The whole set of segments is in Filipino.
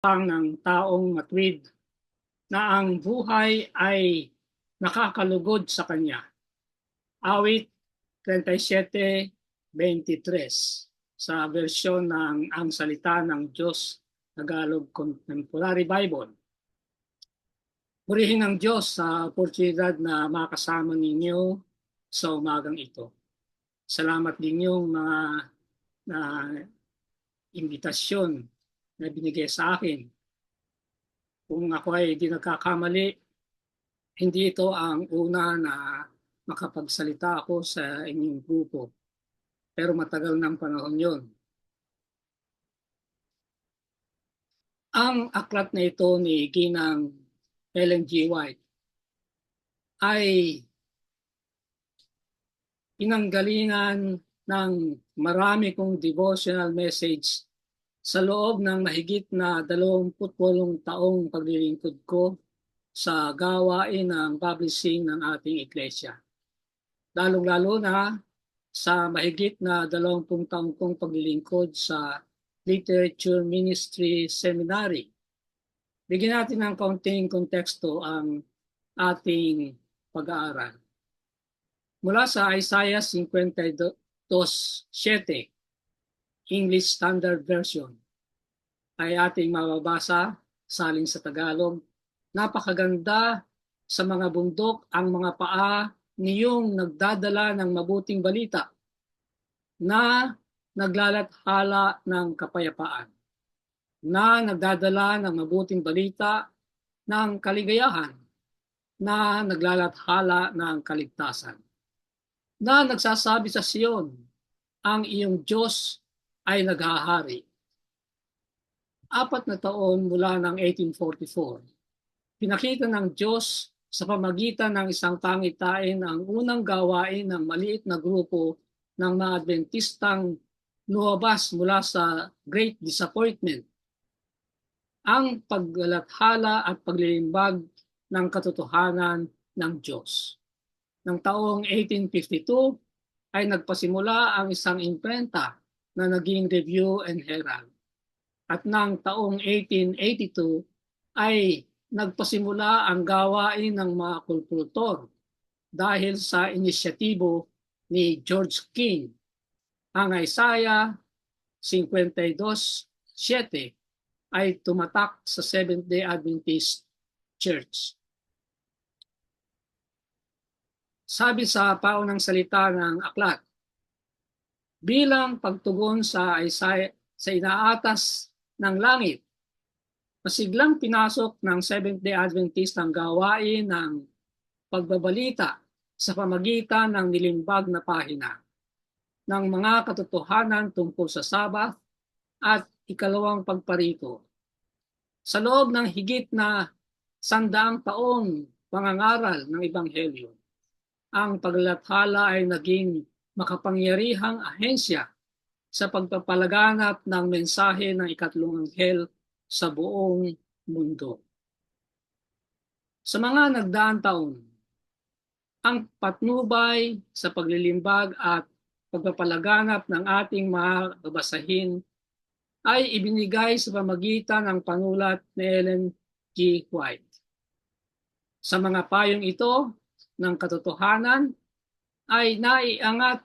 ng taong matwid na ang buhay ay nakakalugod sa kanya. Awit 37:23 sa bersyon ng Ang Salita ng Diyos, Tagalog Contemporary Bible. Purihin ng Diyos sa oportunidad na makasama ninyo sa umagang ito. Salamat ninyong mga na imbitasyon na binigay sa akin. Kung ako ay di nagkakamali, hindi ito ang una na makapagsalita ako sa inyong grupo. Pero matagal ng panahon yon. Ang aklat na ito ni Ginang Ellen G. White ay pinanggalingan ng marami kong devotional message sa loob ng mahigit na 28 taong paglilingkod ko sa gawain ng publishing ng ating iglesia. Lalong-lalo na sa mahigit na 20 taong kong paglilingkod sa Literature Ministry Seminary. Bigyan natin ng kaunting konteksto ang ating pag-aaral. Mula sa Isaiah 52:7, English Standard Version, ay ating mababasa salin sa Tagalog. Napakaganda sa mga bundok ang mga paa niyong nagdadala ng mabuting balita na naglalathala ng kapayapaan, na nagdadala ng mabuting balita ng kaligayahan, na naglalathala ng kaligtasan, na nagsasabi sa Sion, ang iyong Diyos ay naghahari. 4 na taon mula ng 1844, pinakita ng Diyos sa pamagitan ng isang pangitain ang unang gawain ng maliit na grupo ng mga Adventistang lumabas mula sa Great Disappointment. Ang paglalathala at paglilimbag ng katotohanan ng Diyos. Ng taong 1852 ay nagpasimula ang isang imprenta na naging Review and Herald. At ng taong 1882 ay nagpasimula ang gawain ng mga kulturtor dahil sa inisyatibo ni George King. Ang Isaiah 52:7 ay tumatak sa Seventh-day Adventist Church. Sabi sa paunang salita ng aklat, bilang pagtugon sa Isaiah, sa inaatas ng langit, masiglang pinasok ng Seventh-day Adventist ang gawain ng pagbabalita sa pamagitan ng nilimbag na pahina ng mga katotohanan tungkol sa Sabat at ikalawang pagparito. Sa loob ng higit na 100 taong pangangaral ng Ebanghelyo, ang paglalathala ay naging makapangyarihang ahensya sa pagpapalaganap ng mensahe ng ikatlong anghel sa buong mundo. Sa mga nagdaang taon, ang patnubay sa paglilimbag at pagpapalaganap ng ating mga babasahin ay ibinigay sa pamagitan ng panulat ni Ellen G. White. Sa mga payong ito ng katotohanan ay naiangat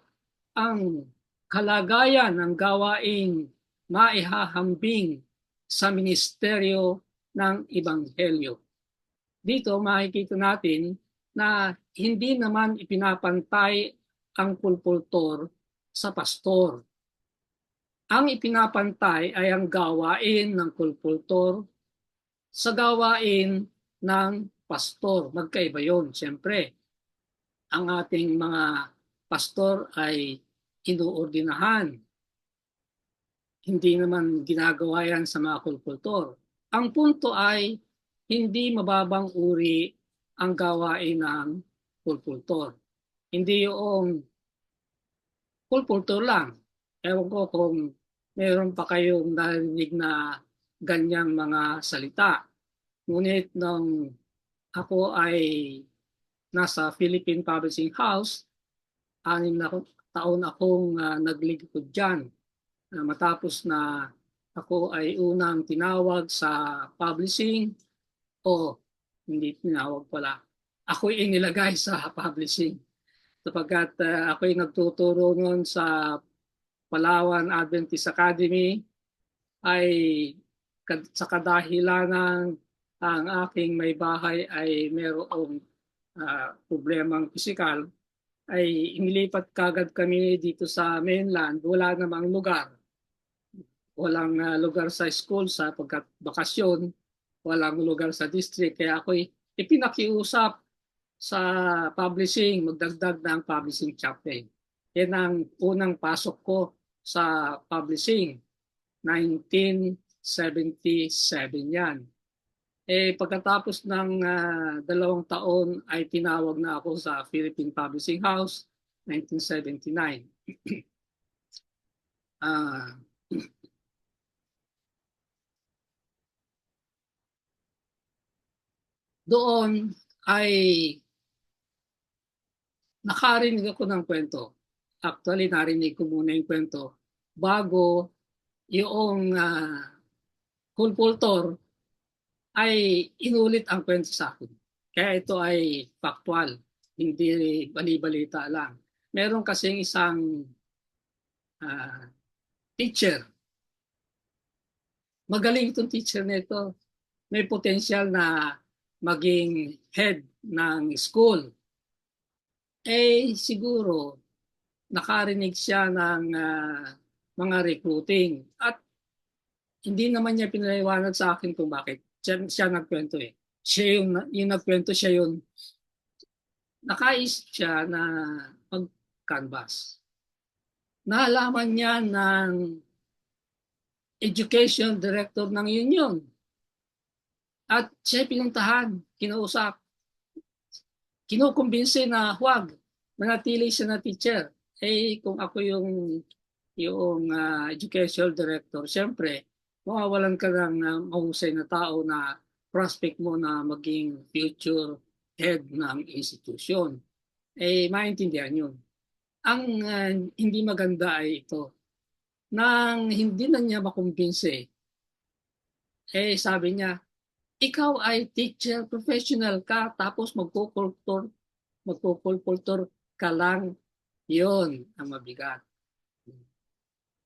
ang kalagayan ng gawaing maihahambing sa ministeryo ng Ebanghelyo. Dito makikita natin na hindi naman ipinapantay ang pulpultor sa pastor. Ang ipinapantay ay ang gawain ng pulpultor sa gawain ng pastor. Magkaiba yun, siyempre. Ang ating mga pastor ay inuordinahan. Hindi naman ginagawa yan sa mga kulpultor. Ang punto ay hindi mababang uri ang gawain ng kulpultor. Hindi yung kulpultor lang. Ewan ko kung meron pa kayong narinig na ganyang mga salita. Ngunit nung ako ay nasa Philippine Publishing House, 6 na taon akong naglingkod dyan. Matapos na ako ay unang tinawag sa publishing o hindi tinawag pala. Ako'y inilagay sa publishing sapagkat ako'y nagtuturo noon sa Palawan Adventist Academy ay sa kadahilanan ang aking may bahay ay mayroong problemang pisikal, ay inilipat kagad kami dito sa mainland. Wala namang lugar. Walang lugar sa school sapagkat bakasyon. Walang lugar sa district. Kaya ako'y ipinakiusap sa publishing, magdagdag ng publishing chaplain. Yan ang unang pasok ko sa publishing. 1977 yan. Pagkatapos ng 2 taon ay tinawag na ako sa Philippine Publishing House, 1979. Doon ay nakarinig ako ng kwento. Actually, narinig ko muna yung kwento bago yung kulpultor ay inulit ang kwento sa akin. Kaya ito ay factual, hindi bali-balita lang. Meron kasing isang teacher. Magaling itong teacher nito. May potensyal na maging head ng school. Siguro, nakarinig siya ng mga recruiting. At hindi naman niya pinaliwanag sa akin kung bakit. Siya nagkwento eh. Siya yung nagkwento, siya yung nakaisip siya na mag-canvas. Nalaman niya ng education director ng union. At siya pinuntahan, kinausap. Kinukumbinsi na huwag, manatili siya na teacher. Kung ako yung educational director, siyempre, mawawalan ka ng mahusay na tao na prospect mo na maging future head ng institution. Maintindihan yun. Ang hindi maganda ay ito. Nang hindi na niya makumbinsi, sabi niya, ikaw ay teacher professional ka, tapos magkukultur ka lang. Yun ang mabigat.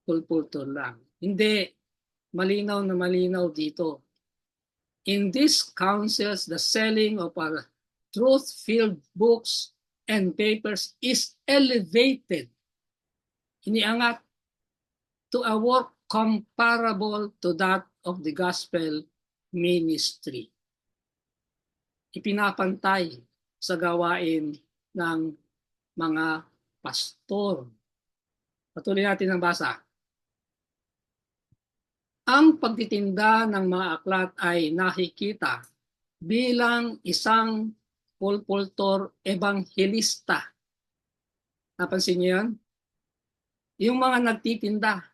Kulpultur lang. Hindi, malinaw na malinaw dito. In these councils, the selling of our truth-filled books and papers is elevated, iniangat to a work comparable to that of the gospel ministry. Ipinapantay sa gawain ng mga pastor. Patuloy natin ang basa. Ang pagtitinda ng mga aklat ay nakikita bilang isang pulpultor ebanghelista. Napansin niyo yan? Yung mga nagtitinda,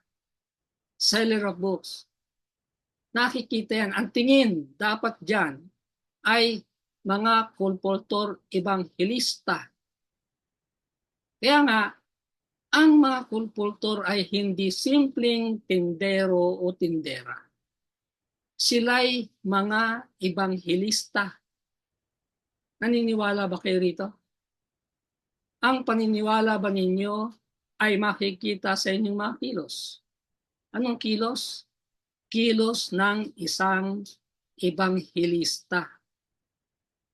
seller of books, nakikita yan. Ang tingin dapat dyan ay mga pulpultor ebanghelista. Kaya nga, ang mga pulpultor ay hindi simpleng tindero o tindera. Sila'y mga ebanghelista. Naniniwala ba kayo rito? Ang paniniwala ba ninyo ay makikita sa inyong mga kilos? Anong kilos? Kilos ng isang ebanghelista.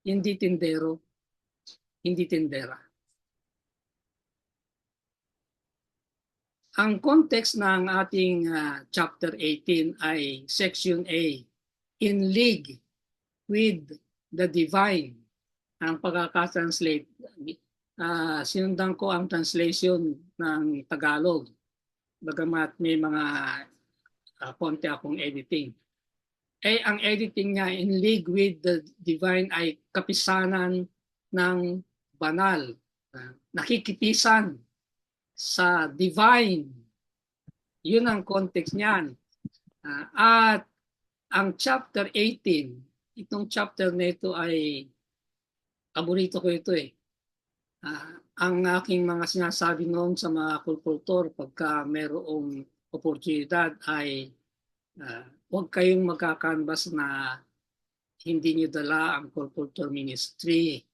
Hindi tindero, hindi tindera. Ang context ng ating chapter 18 ay section A, in league with the divine. Ang pagkakatranslate, sinundan ko ang translation ng Tagalog, bagamat may mga konti akong editing. Ang editing niya, in league with the divine, ay kapisanan ng banal, nakikipisan sa divine. Yun ang context niyan. At ang chapter 18, itong chapter nito ay paborito ko ito eh. Ang aking mga sinasabi noon sa mga kulpultor pagka mayroong oportunidad ay Huwag kayong magkakanvas na hindi niyo dala ang Culture Ministry.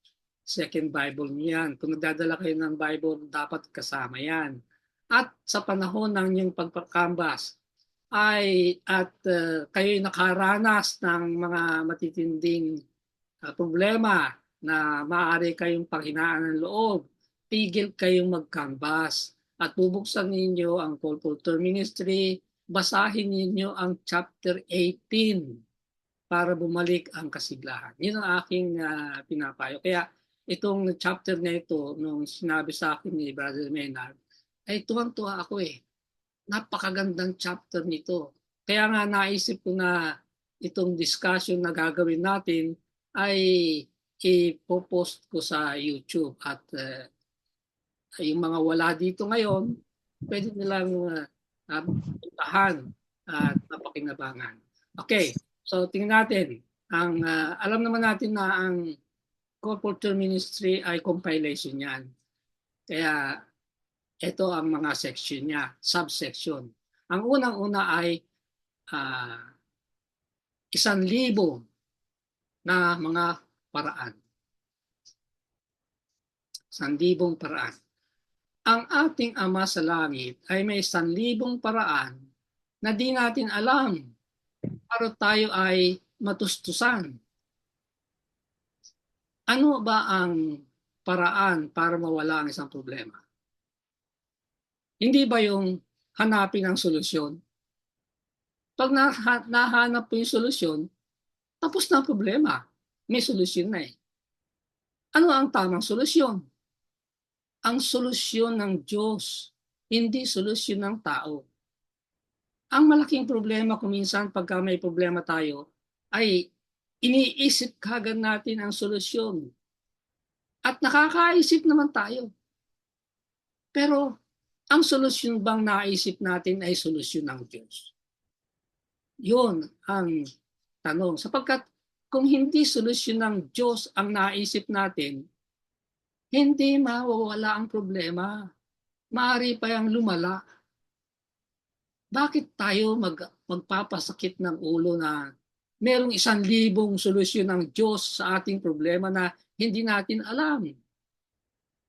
Second Bible niyo yan. Kung nagdadala kayo ng Bible, dapat kasama yan. At sa panahon ng inyong pagpakanvas, kayo'y nakaranas ng mga matitinding problema na maaari kayong panghinaan ng loob, tigil kayong mag-canvas at bubuksan ninyo ang Paul Culture Ministry, basahin ninyo ang chapter 18 para bumalik ang kasiglahan. Yun ang aking pinapayo. Kaya itong chapter na ito, nung sinabi sa akin ni Brother Maynard, ay tuwang-tuwa ako eh. Napakagandang chapter nito. Kaya nga naisip ko na itong discussion na gagawin natin ay i-post ko sa YouTube at yung mga wala dito ngayon, pwede nilang puntahan at mapakinabangan. Okay, so tingnan natin. Alam naman natin na ang Culture Ministry ay compilation yan. Kaya ito ang mga section niya, subsection. Ang unang-una ay 1,000 na mga paraan. 1,000 paraan. Ang ating Ama sa Langit ay may 1,000 paraan na di natin alam para tayo ay matustusan. Ano ba ang paraan para mawala ang isang problema? Hindi ba yung hanapin ang solusyon? Pag nahanap po yung solusyon, tapos na ang problema. May solusyon na eh. Ano ang tamang solusyon? Ang solusyon ng Diyos, hindi solusyon ng tao. Ang malaking problema kung minsan pagka may problema tayo, ay iniisip kagad natin ang solusyon. At nakakaisip naman tayo. Pero ang solusyon bang naisip natin ay solusyon ng Diyos? Yun ang tanong. Sapagkat kung hindi solusyon ng Diyos ang naisip natin, hindi mawawala ang problema. Maaari pa yang lumala. Bakit tayo magpapasakit ng ulo na merong 1,000 solusyon ng Diyos sa ating problema na hindi natin alam?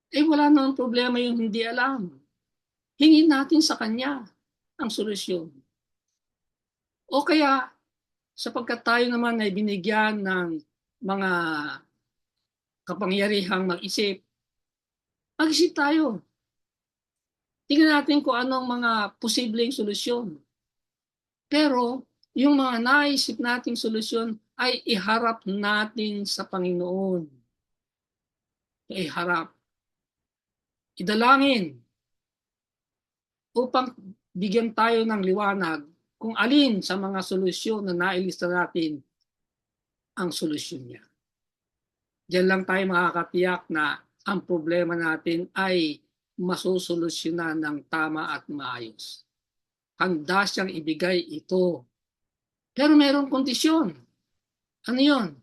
Eh wala namang problema yung hindi alam. Hingin natin sa Kanya ang solusyon. O kaya, sapagkat tayo naman ay binigyan ng mga kapangyarihang mag-isip, mag-isip tayo. Tingnan natin kung anong mga posibleng solusyon. Pero yung mga naisip nating solusyon ay iharap natin sa Panginoon. Iharap. Idalangin upang bigyan tayo ng liwanag kung alin sa mga solusyon na nailista natin ang solusyon niya. Diyan lang tayo makakatiyak na ang problema natin ay masusolusyonan ng tama at maayos. Handa siyang ibigay ito. Pero mayroong kondisyon. Ano yun?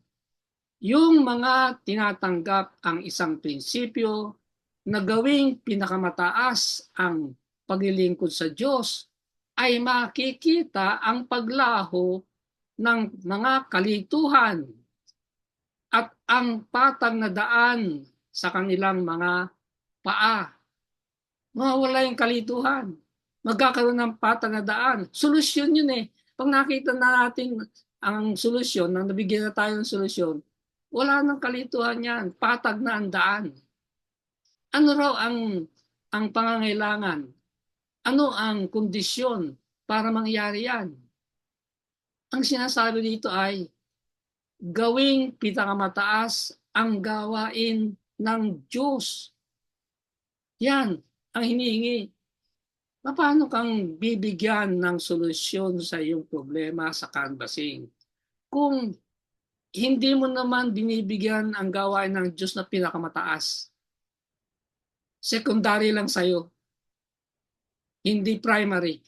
Yung mga tinatanggap ang isang prinsipyo na gawing pinakamataas ang paglilingkod sa Diyos ay makikita ang paglaho ng mga kalituhan at ang patag na daan sa kanilang mga paa. Mawawala yung kalituhan. Magkakaroon ng patag na daan. Solusyon yun eh. Pag nakita na natin ang solusyon, nang nabigyan na tayo ng solusyon, wala nang kalituhan yan. Patag na ang daan. Ano raw ang pangangailangan? Ano ang kondisyon para mangyari yan? Ang sinasabi dito ay gawing pinakamataas ang gawain ng Diyos. Yan ang hinihingi. Paano kang bibigyan ng solusyon sa iyong problema sa canvassing? Kung hindi mo naman binibigyan ang gawain ng Diyos na pinakamataas, secondary lang sa'yo, hindi primary.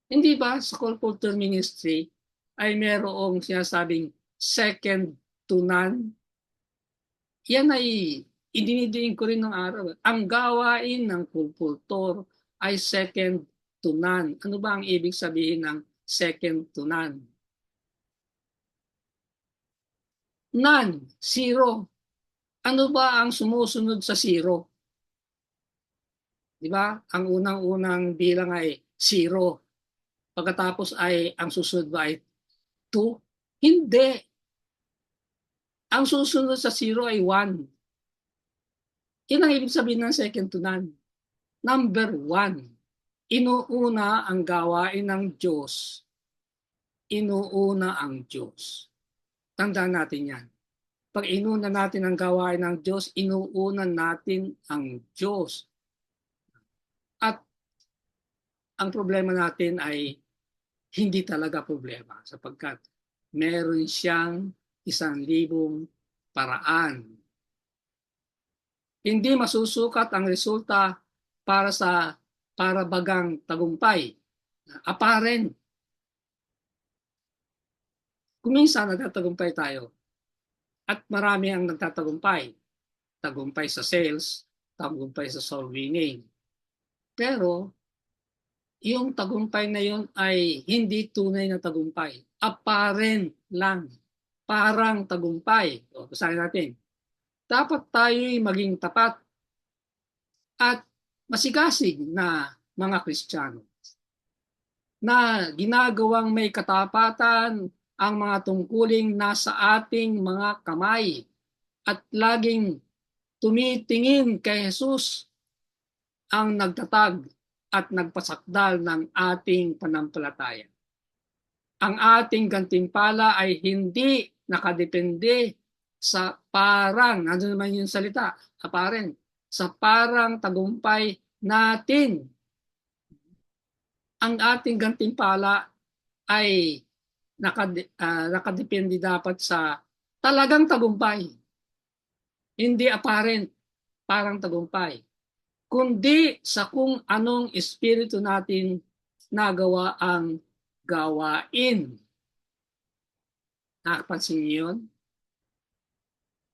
Hindi ba sa Culture Ministry ay merong sinasabing second to none? Yan ay idinidiin ko rin ng araw. Ang gawain ng kultur ay second to none. Ano ba ang ibig sabihin ng second to none. None, zero. Ano ba ang sumusunod sa zero? Di ba? Ang unang-unang bilang ay zero. Pagkatapos ay ang susunod ba ay 2? Hindi. Ang susunod sa zero ay 1. Yan ang ibig sabihin ng second to none. Number 1. Inuuna ang gawain ng Diyos. Inuuna ang Diyos. Tandaan natin yan. Pag inuna natin ang gawain ng Diyos, inuuna natin ang Diyos. At ang problema natin ay hindi talaga problema sapagkat meron siyang 1,000 paraan. Hindi masusukat ang resulta para bagang tagumpay. Apparent. Kung minsan nagtatagumpay tayo at marami ang nagtatagumpay. Tagumpay sa sales, tagumpay sa soul winning. Pero yung tagumpay na yun ay hindi tunay na tagumpay. Apparent lang. Parang tagumpay. O, basahin natin. Dapat tayo'y maging tapat at masigasig na mga Kristiyano na ginagawang may katapatan ang mga tungkuling nasa ating mga kamay at laging tumitingin kay Jesus ang nagtatag at nagpasakdal ng ating panampalataya. Ang ating gantimpala ay hindi nakadepende sa parang, ano naman yung salita, apparent, sa parang tagumpay natin. Ang ating gantimpala ay nakadepende dapat sa talagang tagumpay. Hindi apparent, parang tagumpay. Kundi sa kung anong espiritu natin nagawa ang gawain. Nakapansin niyo yun?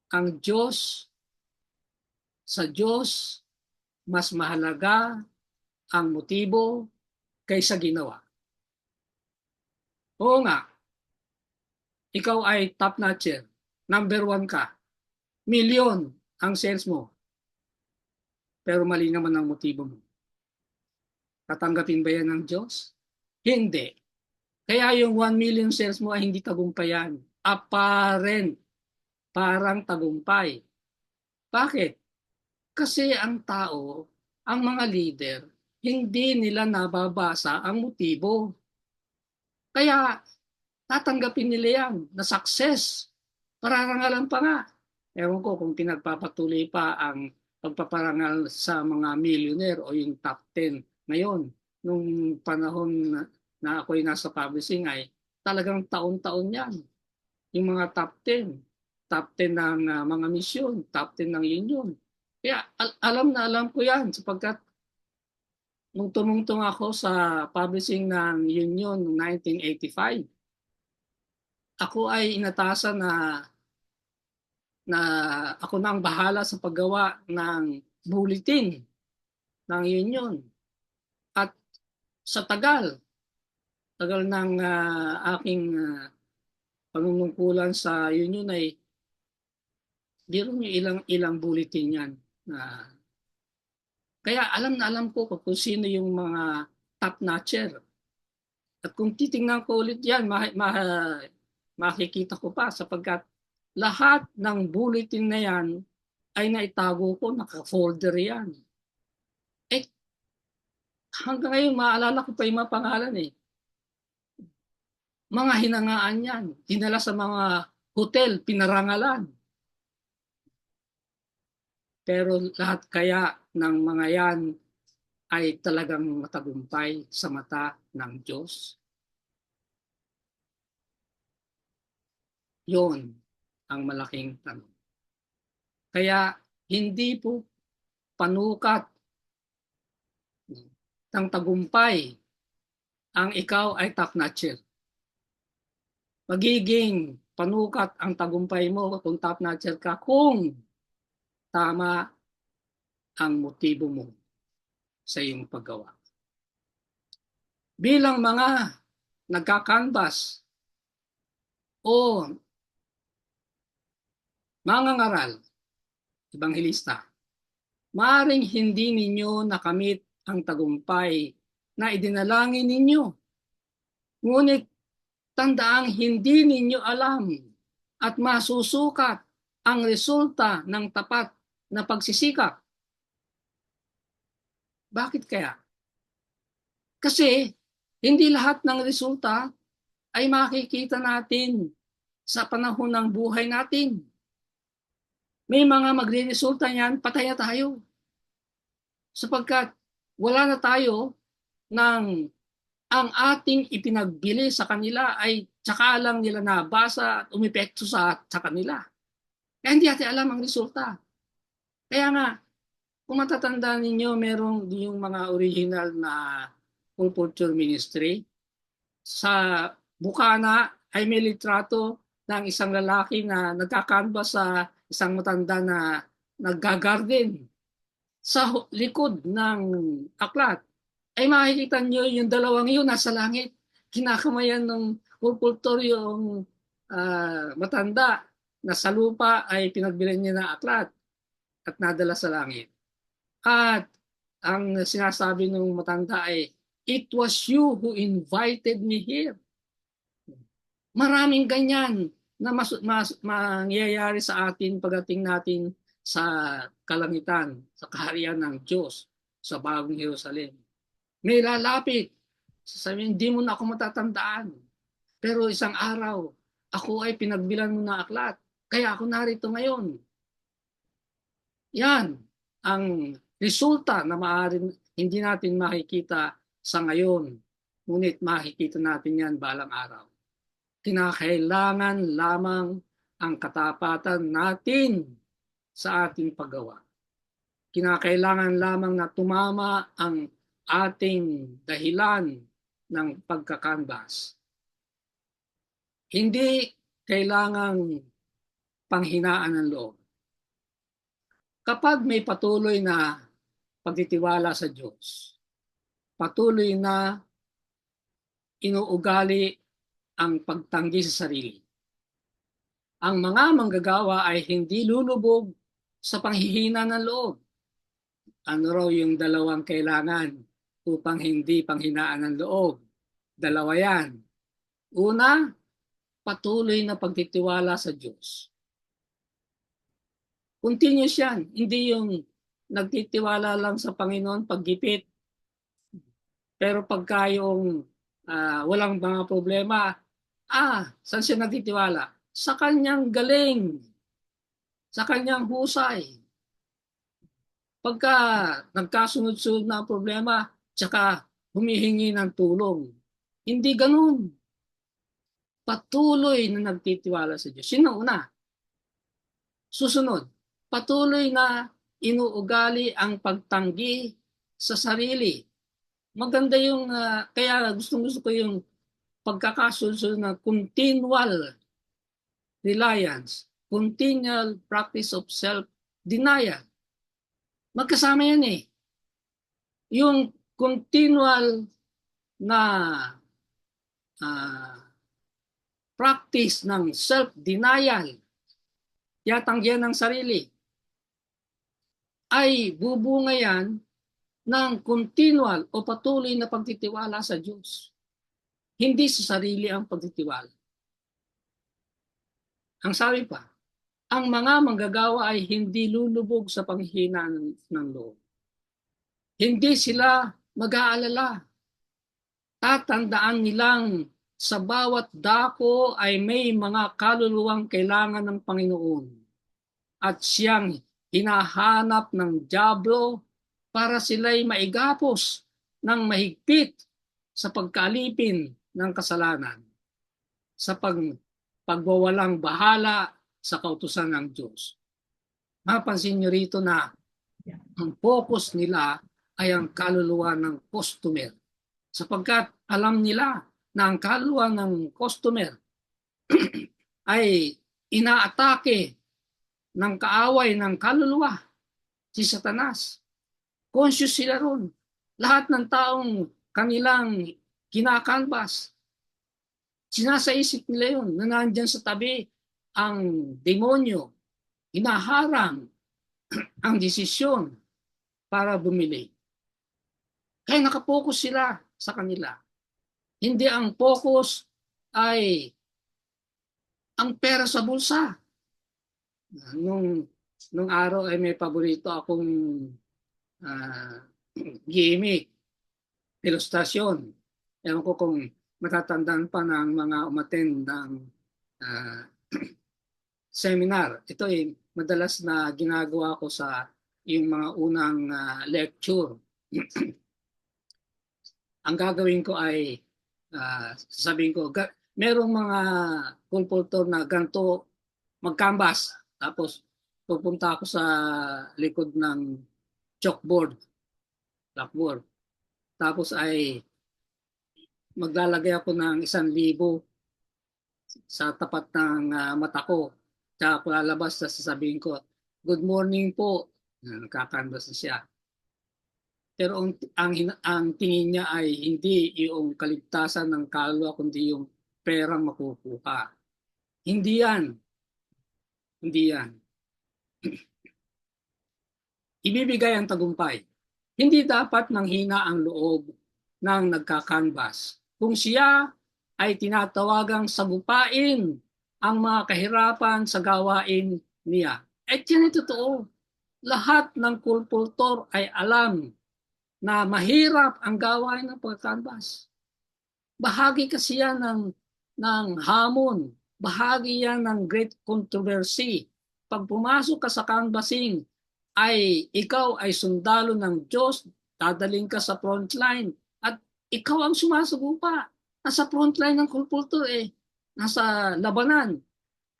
Ang Diyos, sa Diyos, mas mahalaga ang motibo kaysa ginawa. Oo nga, ikaw ay top notcher, number 1 ka, milyon ang sales mo, pero mali naman ang motibo mo. Tatanggapin ba yan ng Diyos? Hindi. Kaya yung 1 million sales mo ay hindi tagumpayan. Apparent. Parang tagumpay. Bakit? Kasi ang tao, ang mga leader, hindi nila nababasa ang motibo. Kaya tatanggapin nila yan na success. Pararangalan pa nga. Ewan ko kung pinagpapatuloy pa ang pagpaparangal sa mga millionaire o yung top 10 ngayon. Nung panahon na ako'y nasa publishing ay talagang taon-taon yan. Yung mga top 10. Top 10 ng mga misyon, top 10 ng union. Kaya alam na alam ko yan sapagkat nung tumungtong ako sa publishing ng union noong 1985, ako ay inatasan na ako na ang bahala sa paggawa ng bulletin ng union. At sa tagal ng aking panunungkulan sa union ay biro niyo ilang bulletin yan. Kaya alam na alam ko kung sino yung mga top notcher. At kung titingnan ko ulit yan, makikita ko pa sapagkat lahat ng bulletin na yan ay naitago ko, naka-folder yan. Eh, hanggang ngayon maalala ko pa yung mga pangalan eh. Mga hinangaan yan, dinala sa mga hotel, pinarangalan. Pero lahat kaya ng mga yan ay talagang matagumpay sa mata ng Diyos? Yun ang malaking tanong. Kaya hindi po panukat ng tagumpay ang ikaw ay top notcher. Magiging panukat ang tagumpay mo kung top notcher ka kung tama ang motibo mo sa iyong paggawa. Bilang mga nagkakanbas o mangangaral, ebanghelista, maaring hindi ninyo nakamit ang tagumpay na idinalangin ninyo. Ngunit tandaang hindi ninyo alam at masusukat ang resulta ng tapat na pagsisikap. Bakit kaya? Kasi hindi lahat ng resulta ay makikita natin sa panahon ng buhay natin. May mga magre-resulta niyan, patay na tayo. Sapagkat wala na tayo ng ang ating ipinagbili sa kanila ay tsaka lang nila nabasa at umepekto sa kanila. Kaya hindi natin alam ang resulta. Kaya nga, kung matatandaan ninyo, merong yung mga original na full culture ministry. Sa bukana ay may litrato ng isang lalaki na nagkakanvas sa isang matanda na naggagarden. Sa likod ng aklat ay makikita nyo yung dalawang yun nasa langit. Kinakamayan ng pulpultor yung matanda na sa lupa ay pinagbilan niya ng aklat at nadala sa langit. At ang sinasabi ng matanda ay, "It was you who invited me here." Maraming ganyan na mangyayari sa atin pagdating natin sa kalangitan, sa kaharian ng Diyos, sa bagong Jerusalem. May lalapit, sasabihin, hindi mo na ako matatandaan. Pero isang araw, ako ay pinagbilan mo na aklat. Kaya ako narito ngayon. Yan ang resulta na maaaring hindi natin makikita sa ngayon. Ngunit makikita natin yan balang araw. Kinakailangan lamang ang katapatan natin sa ating paggawa. Kinakailangan lamang na tumama ang ating dahilan ng pagkakanbas. Hindi kailangang panghinaan ng loob. Kapag may patuloy na pagtitiwala sa Diyos, patuloy na inuugali ang pagtanggi sa sarili, ang mga manggagawa ay hindi lulubog sa panghihina ng loob. Ano raw yung dalawang kailangan upang hindi panghinaan ng loob? Dalawa yan. Una, patuloy na pagtitiwala sa Diyos. Continuous yan. Hindi yung nagtitiwala lang sa Panginoon paggipit. Pero pagka yung walang mga problema, saan siya nagtitiwala? Sa kanyang galing, sa kanyang husay. Pagka nagkasunod-sunod na problema, tsaka humihingi ng tulong. Hindi ganun. Patuloy na nagtitiwala sa Diyos. Yun ang una. Susunod, patuloy na inuugali ang pagtanggi sa sarili. Maganda yung, kaya gusto ko yung pagkakasunod ng continual reliance, continual practice of self-denial. Magkasama yan eh. Yung continual na practice ng self-denial, tiyatanggihan ng sarili, ay bubunga yan ng continual o patuloy na pagtitiwala sa Diyos. Hindi sa sarili ang pagtitiwala. Ang sabi pa, ang mga manggagawa ay hindi lulubog sa panghihina ng loob. Hindi sila mag-aalala. Tatandaan nilang sa bawat dako ay may mga kaluluwang kailangan ng Panginoon at siyang hinahanap ng dyablo para sila'y maigapos ng mahigpit sa pagkaalipin ng kasalanan, sa pagwawalang bahala sa kautusan ng Diyos. Mapansin niyo rito na ang focus nila ay ang kaluluwa ng customer. Sapagkat alam nila na ang kaluluwa ng customer ay inaatake ng kaaway ng kaluluwa, si Satanas. Conscious sila ron. Lahat ng taong kanilang kinakanbas Sinasaisip nila yun na nandyan sa tabi ang demonyo, hinaharang ang desisyon para bumili. Kaya nakapokus sila sa kanila. Hindi ang focus ay ang pera sa bulsa. Nung, nung araw ay may paborito akong uh, gimmick, ilustrasyon. Ewan ko kung matatandaan pa ng mga umattend ng uh, seminar. Ito ay madalas na ginagawa ko sa yung mga unang lecture. Ang gagawin ko ay sasabihin ko, merong mga pulpultor na ganito mag-canvas. Tapos pupunta ako sa likod ng chalkboard. Tapos ay maglalagay ako ng 1,000 sa tapat ng mata ko. Tsaka ko lalabas, sasabihin ko, good morning po. Nagkakanvas na siya. Pero ang tingin niya ay hindi yung kaligtasan ng kaluluwa, kundi yung perang makukuha. Hindi yan. Hindi yan. Ibibigay ang tagumpay. Hindi dapat manghina ang loob ng nagkakanvas. Kung siya ay tinatawagang sagupain ang mga kahirapan sa gawain niya. At yan ay totoo. Lahat ng kulpultor ay alam na mahirap ang gawain ng pagkanvas. Bahagi kasi yan ng hamon. Bahagi yan ng great controversy. Pag pumasok ka sa canvassing, ay ikaw ay sundalo ng Diyos, dadaling ka sa frontline, at ikaw ang sumasagupa. Nasa frontline ng kulpultor nasa labanan.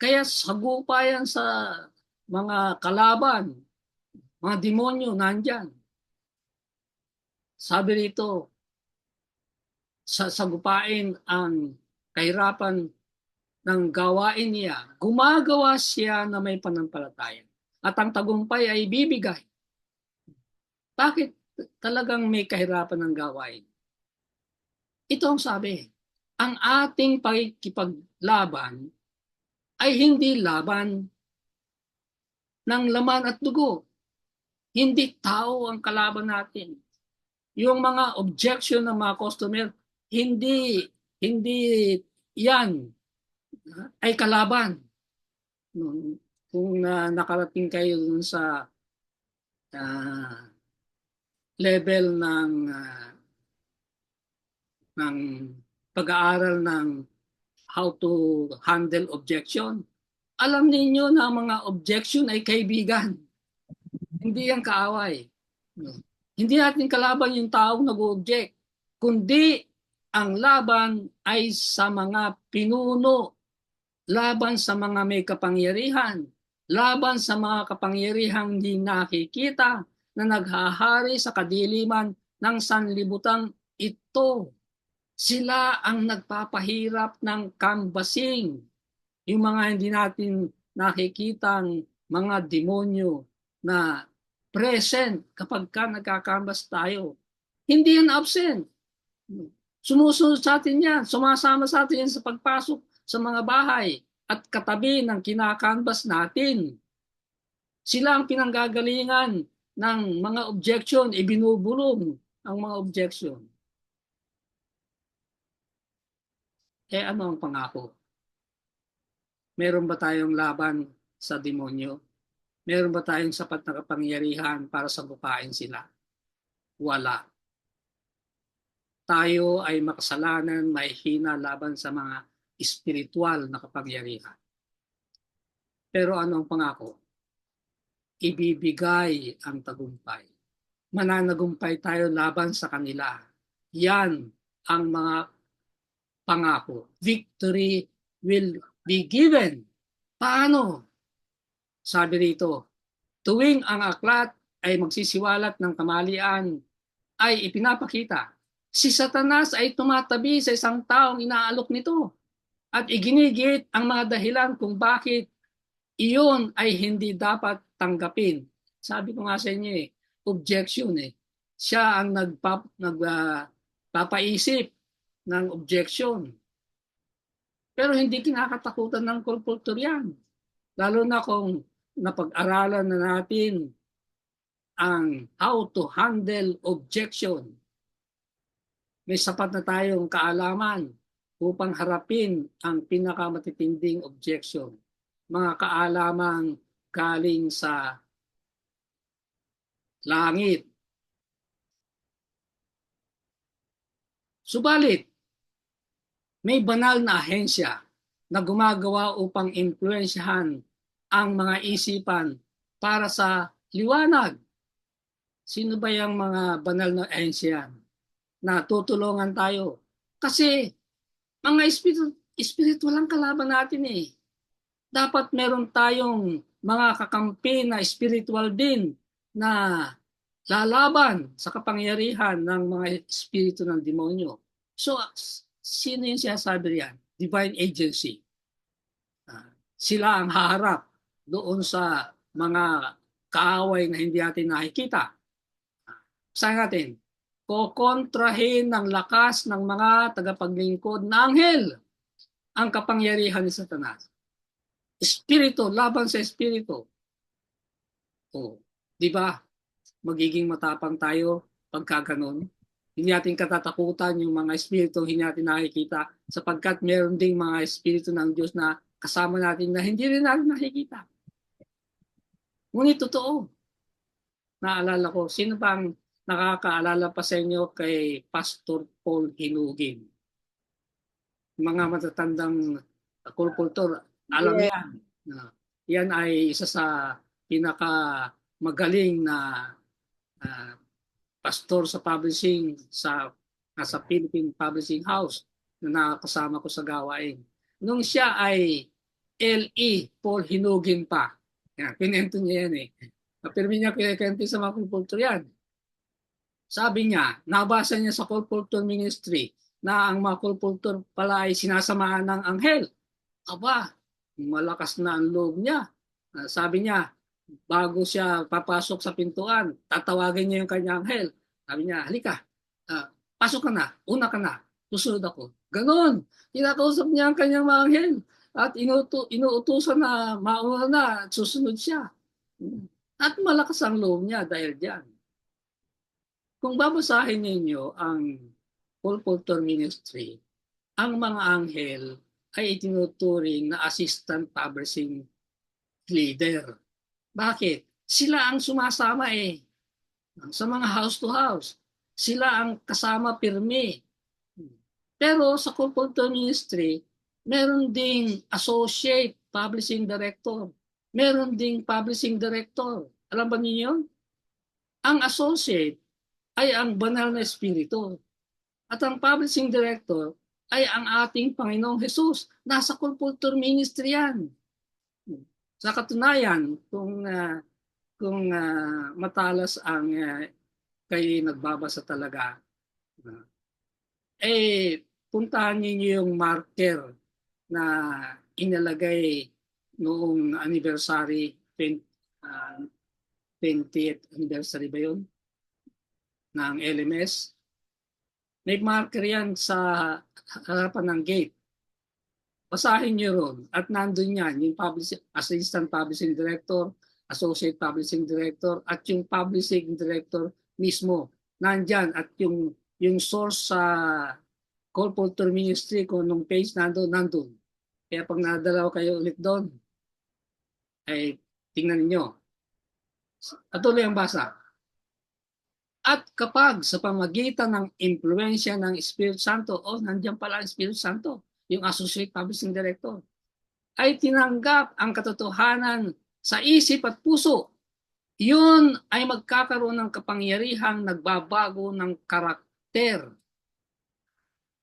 Kaya sagupa yan sa mga kalaban, mga demonyo nandyan. Sabi rito, sagupain ang kahirapan ng gawain niya, gumagawa siya na may panampalataya. At ang tagumpay ay bibigay. Bakit talagang may kahirapan ng gawain? Ito ang sabi, ang ating pagkipaglaban ay hindi laban ng laman at dugo. Hindi tao ang kalaban natin. Yung mga objection ng mga customer, hindi yan ay kalaban. Kung nakarating kayo dun sa level ng pag-aaral ng how to handle objection, alam ninyo na mga objection ay kaibigan. Hindi yan kaaway. Hindi natin kalaban yung taong nag-object, kundi ang laban ay sa mga pinuno, laban sa mga may kapangyarihan, laban sa mga kapangyarihang hindi nakikita na naghahari sa kadiliman ng sanlibutang ito. Sila ang nagpapahirap ng canvassing. Yung mga hindi natin nakikitang mga demonyo na present kapag ka nagkakanvas tayo. Hindi yan absent. Sumusunod sa atin yan. Sumasama sa atin yan sa pagpasok sa mga bahay at katabi ng kinakanvas natin. Sila ang pinanggagalingan ng mga objection, ibinubulong ang mga objection. Ano ang pangako? Meron ba tayong laban sa demonyo? Meron ba tayong sapat na kapangyarihan para sagupain sila? Wala. Tayo ay makasalanan, may hina laban sa mga espiritual na kapangyarihan. Pero ano ang pangako? Ibibigay ang tagumpay. Mananagumpay tayo laban sa kanila. Yan ang mga pangako. Victory will be given. Paano? Sabi rito, tuwing ang aklat ay magsisiwalat ng kamalian ay ipinapakita, si Satanas ay tumatabi sa isang taong inaalok nito at iginigit ang mga dahilan kung bakit iyon ay hindi dapat tanggapin. Sabi ko nga sa inyo objection Siya ang nagpapaisip ng objection. Pero hindi kinakatakutan ng kulpultur yan. Lalo na kung napag-aralan na natin ang how to handle objection. May sapat na tayong kaalaman upang harapin ang pinakamatitinding objection. Mga kaalamang galing sa langit. Subalit, may banal na ahensya na gumagawa upang impluensyahan ang mga isipan para sa liwanag. Sino ba yung mga banal na ahensya na tutulungan tayo? Kasi mga espiritu lang kalaban natin eh. Dapat meron tayong mga kakampi na spiritual din na lalaban sa kapangyarihan ng mga espiritu ng demonyo. So, sino yung sinasabi riyan? Divine agency. Sila ang haharap doon sa mga kaaway na hindi natin nakikita. Sabi natin, kokontrahin ng lakas ng mga tagapaglingkod na anghel ang kapangyarihan ni Satanas. Espiritu, laban sa espiritu. O, di ba? Magiging matapang tayo pagka ganun. Hindi natin katatakutan yung mga espiritu hindi natin nakikita sapagkat meron ding mga espiritu ng Diyos na kasama natin na hindi rin natin nakikita. Ngunit totoo. Naalala ko, sino bang nakakaalala pa sa inyo kay Pastor Paul Hinugin? Mga matatandang kulkultor, alam yan. Yan ay isa sa pinaka magaling na pastor sa publishing sa Philippine Publishing House na nakasama ko sa gawain. Nung siya ay L.E. Paul Hinugin pa. Yan, pinento niya yan eh. Napirmi niya kinakente sa mga kulkultur yan. Sabi niya, nabasa niya sa kulkultur ministry na ang mga kulkultur pala ay sinasamahan ng anghel. Aba, malakas na ang loob niya. Sabi niya, bago siya papasok sa pintuan, tatawagin niya yung kanyang anghel. Sabi niya, halika, pasok ka na, una ka na, susunod ako. Ganon, kinakausap niya ang kanyang mga anghel at inuutusan na mauna na at susunod siya. At malakas ang loob niya dahil diyan. Kung babasahin ninyo ang Kulkultur Ministry, ang mga anghel ay itinuturing na assistant publishing leader. Bakit? Sila ang sumasama eh sa mga house to house. Sila ang kasama pirmi. Pero sa Kulkultur Ministry, meron ding associate publishing director. Meron ding publishing director. Alam ba niyo yun? Ang associate ay ang banal na espiritu. At ang publishing director ay ang ating Panginoong Jesus. Nasa Kulkultur Ministry yan. Sa katunayan, kung matalas ang kayo nagbabasa talaga, puntahan niyo yung marker na inalagay noong anniversary, 20th anniversary ba yun? Ng LMS. May marker yan sa harapan ng gate. Basahin nyo ron at nandun yan yung assistant publishing director, associate publishing director at yung publishing director mismo. Nandyan at yung source sa Kulkultur Ministry kung nung page nandun. Kaya pag nadalaw kayo ulit doon, ay tingnan niyo. Patuloy ang basa. At kapag sa pamagitan ng impluensya ng Espiritu Santo, nandiyan pala ang Espiritu Santo, yung Associate Publishing Director, ay tinanggap ang katotohanan sa isip at puso, yun ay magkakaroon ng kapangyarihang nagbabago ng karakter.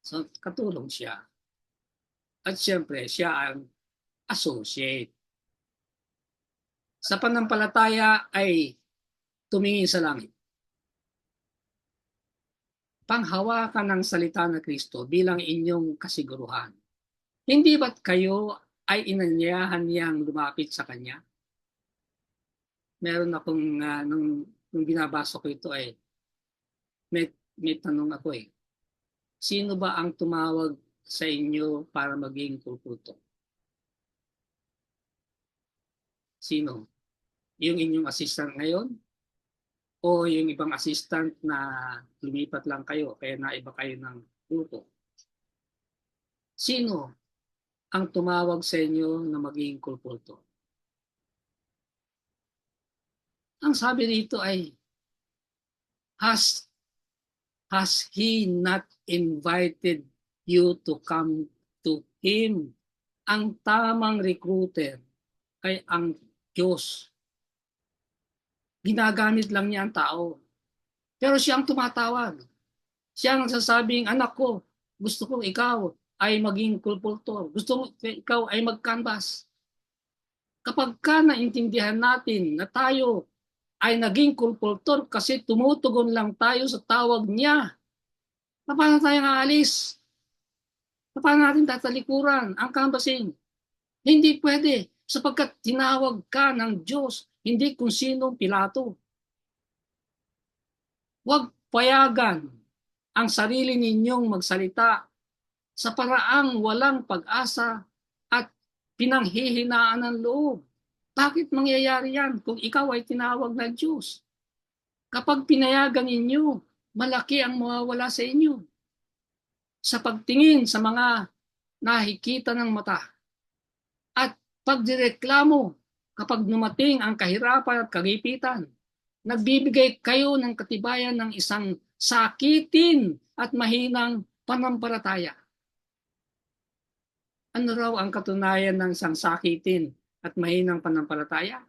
So, katulong siya. At siyempre, siya ang associate. Sa panampalataya ay tumingin sa langit. Panghawakan ng salita ng Kristo bilang inyong kasiguruhan. Hindi ba't kayo ay inanyayahan niyang lumapit sa Kanya? Meron akong, nung binabasa ko ito may tanong ako Sino ba ang tumawag sa inyo para maging pulpulto? Sino? Yung inyong assistant ngayon? O yung ibang assistant na lumipat lang kayo kaya naiba kayo ng grupo? Sino ang tumawag sa inyo na maging pulpulto? Ang sabi rito ay, has he not invited you to come to him? Ang tamang recruiter ay ang Diyos. Ginagamit lang niya ang tao. Pero siya ang tumatawag. Siya ang sasabing, anak ko, gusto kong ikaw ay maging pulpultor. Gusto kong ikaw ay mag-canvas. Kapag ka naintindihan natin na tayo ay naging pulpultor kasi tumutugon lang tayo sa tawag niya, paano tayo aalis? Paano natin tatalikuran ang canvassing? Hindi pwede sapagkat tinawag ka ng Diyos, hindi kung sinong Pilato. Huwag payagan ang sarili ninyong magsalita sa paraang walang pag-asa at pinanghihinaan ng loob. Bakit mangyayari yan kung ikaw ay tinawag ng Diyos? Kapag pinayagan ninyo, malaki ang mawawala sa inyo. Sa pagtingin sa mga nakikita ng mata at pagdireklamo kapag dumating ang kahirapan at kagipitan, nagbibigay kayo ng katibayan ng isang sakitin at mahinang panampalataya. Ano raw ang katunayan ng isang sakitin at mahinang panampalataya?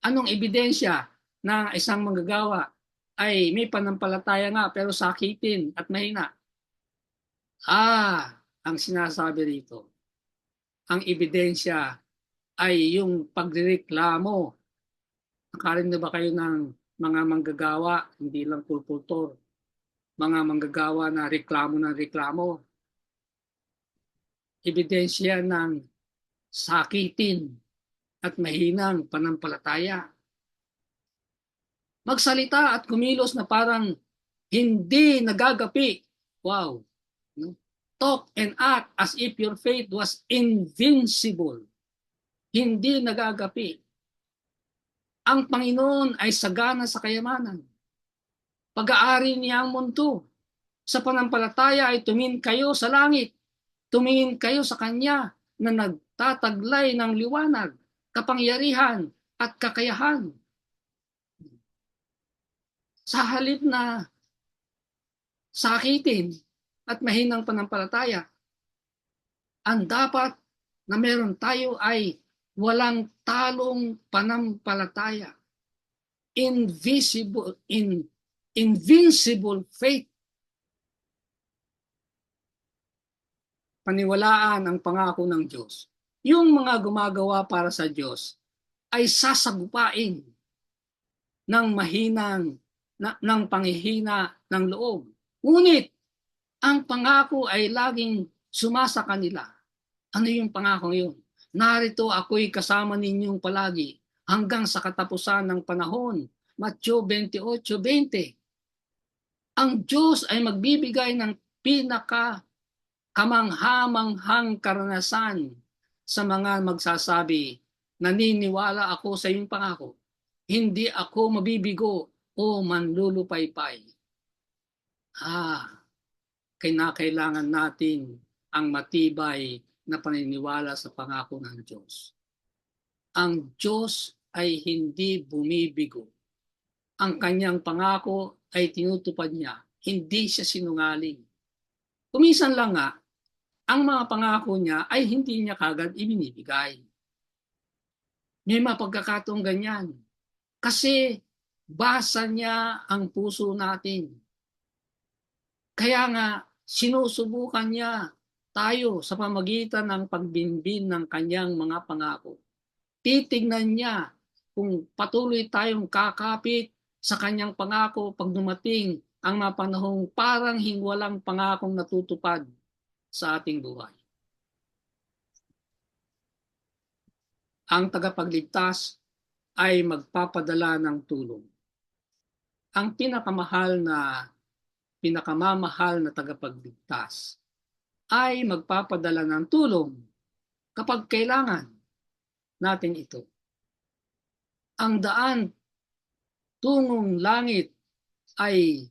Anong ebidensya na isang manggagawa ay may panampalataya nga pero sakitin at mahina? Ang sinasabi rito, ang ebidensya ay yung pagreklamo. Nakarinig na ba kayo ng mga manggagawa, hindi lang pulpultor, mga manggagawa na reklamo ng reklamo? Ebidensya ng sakitin at mahinang panampalataya. Magsalita at kumilos na parang hindi nagagapi. Wow. Talk and act as if your faith was invincible. Hindi nagagapi. Ang Panginoon ay sagana sa kayamanan. Pag-aari niya ang mundo. Sa panampalataya ay tumingin kayo sa langit. Tumingin kayo sa Kanya na nagtataglay ng liwanag, kapangyarihan at kakayahan. Sa halip na sakitin at mahinang panampalataya, ang dapat na meron tayo ay walang talong panampalataya. Invincible faith. Paniwalaan ang pangako ng Diyos. Yung mga gumagawa para sa Diyos ay sasagupain ng mahinang, ng panghihina ng loob. Ngunit, ang pangako ay laging sumasa kanila. Ano yung pangako yun? Narito ako'y kasama ninyong palagi hanggang sa katapusan ng panahon. Matthew 28:20. Ang Diyos ay magbibigay ng kamangha-manghang karanasan sa mga magsasabi, naniniwala ako sa iyong pangako. Hindi ako mabibigo o manlulupaypay. Kinakailangan natin ang matibay na paniniwala sa pangako ng Diyos. Ang Diyos ay hindi bumibigo. Ang kanyang pangako ay tinutupad niya. Hindi siya sinungaling. Kuminsan lang nga, ang mga pangako niya ay hindi niya kagad ibinibigay. May mapagkakataong ganyan. Kasi basa niya ang puso natin. Kaya nga, sinusubukan niya tayo sa pamagitan ng pagbinbin ng kanyang mga pangako. Titignan niya kung patuloy tayong kakapit sa kanyang pangako pag dumating ang mga panahong parang walang pangakong natutupad sa ating buhay. Ang tagapagligtas ay magpapadala ng tulong. Ang pinakamahal na pinakamamahal na tagapagligtas, ay magpapadala ng tulong kapag kailangan natin ito. Ang daan tungong langit ay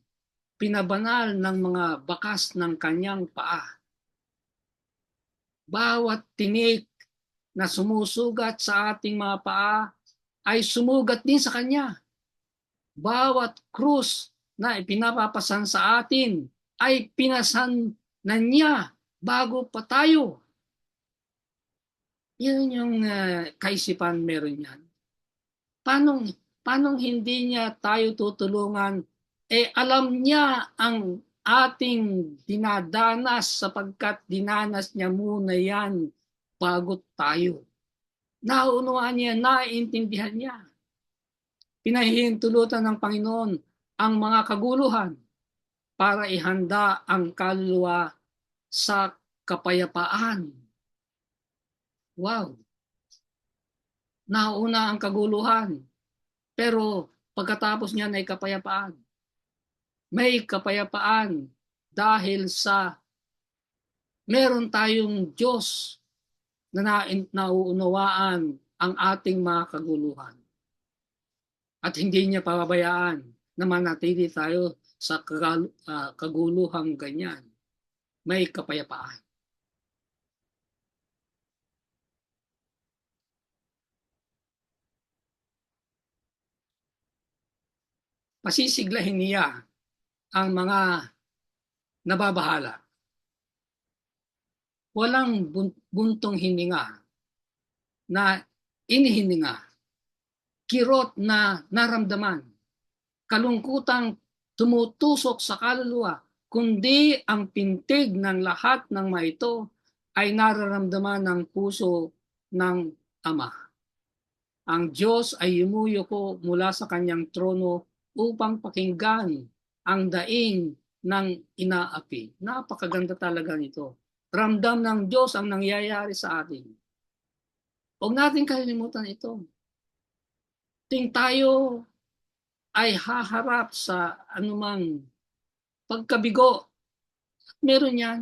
pinabanal ng mga bakas ng kanyang paa. Bawat tinik na sumusugat sa ating mga paa ay sumugat din sa kanya. Bawat krus na ipinapapasan sa atin ay pinasan na niya bago pa tayo. Yun yung kaisipan meron yan. Paano hindi niya tayo tutulungan? Alam niya ang ating dinadanas sapagkat dinanas niya muna yan bago tayo. Naunawaan niya, naiintindihan niya. Pinahihintulutan ng Panginoon ang mga kaguluhan para ihanda ang kaluluwa sa kapayapaan. Wow! Nauna ang kaguluhan, pero pagkatapos niyan ay kapayapaan. May kapayapaan dahil sa meron tayong Diyos na nauunawaan ang ating mga kaguluhan. At hindi niya pababayaan na manatili tayo sa kaguluhang ganyan. May kapayapaan. Pasisiglahin niya ang mga nababahala. Walang buntong hininga na inihininga, kirot na naramdaman, kalungkutang tumutusok sa kaluluwa, kundi ang pintig ng lahat ng mga ito ay nararamdaman ng puso ng Ama. Ang Diyos ay yumuyuko mula sa kanyang trono upang pakinggan ang daing ng inaapi. Napakaganda talaga nito. Ramdam ng Diyos ang nangyayari sa atin. Huwag natin kalilimutan ito. Ting tayo ay haharap sa anumang pagkabigo. Meron yan.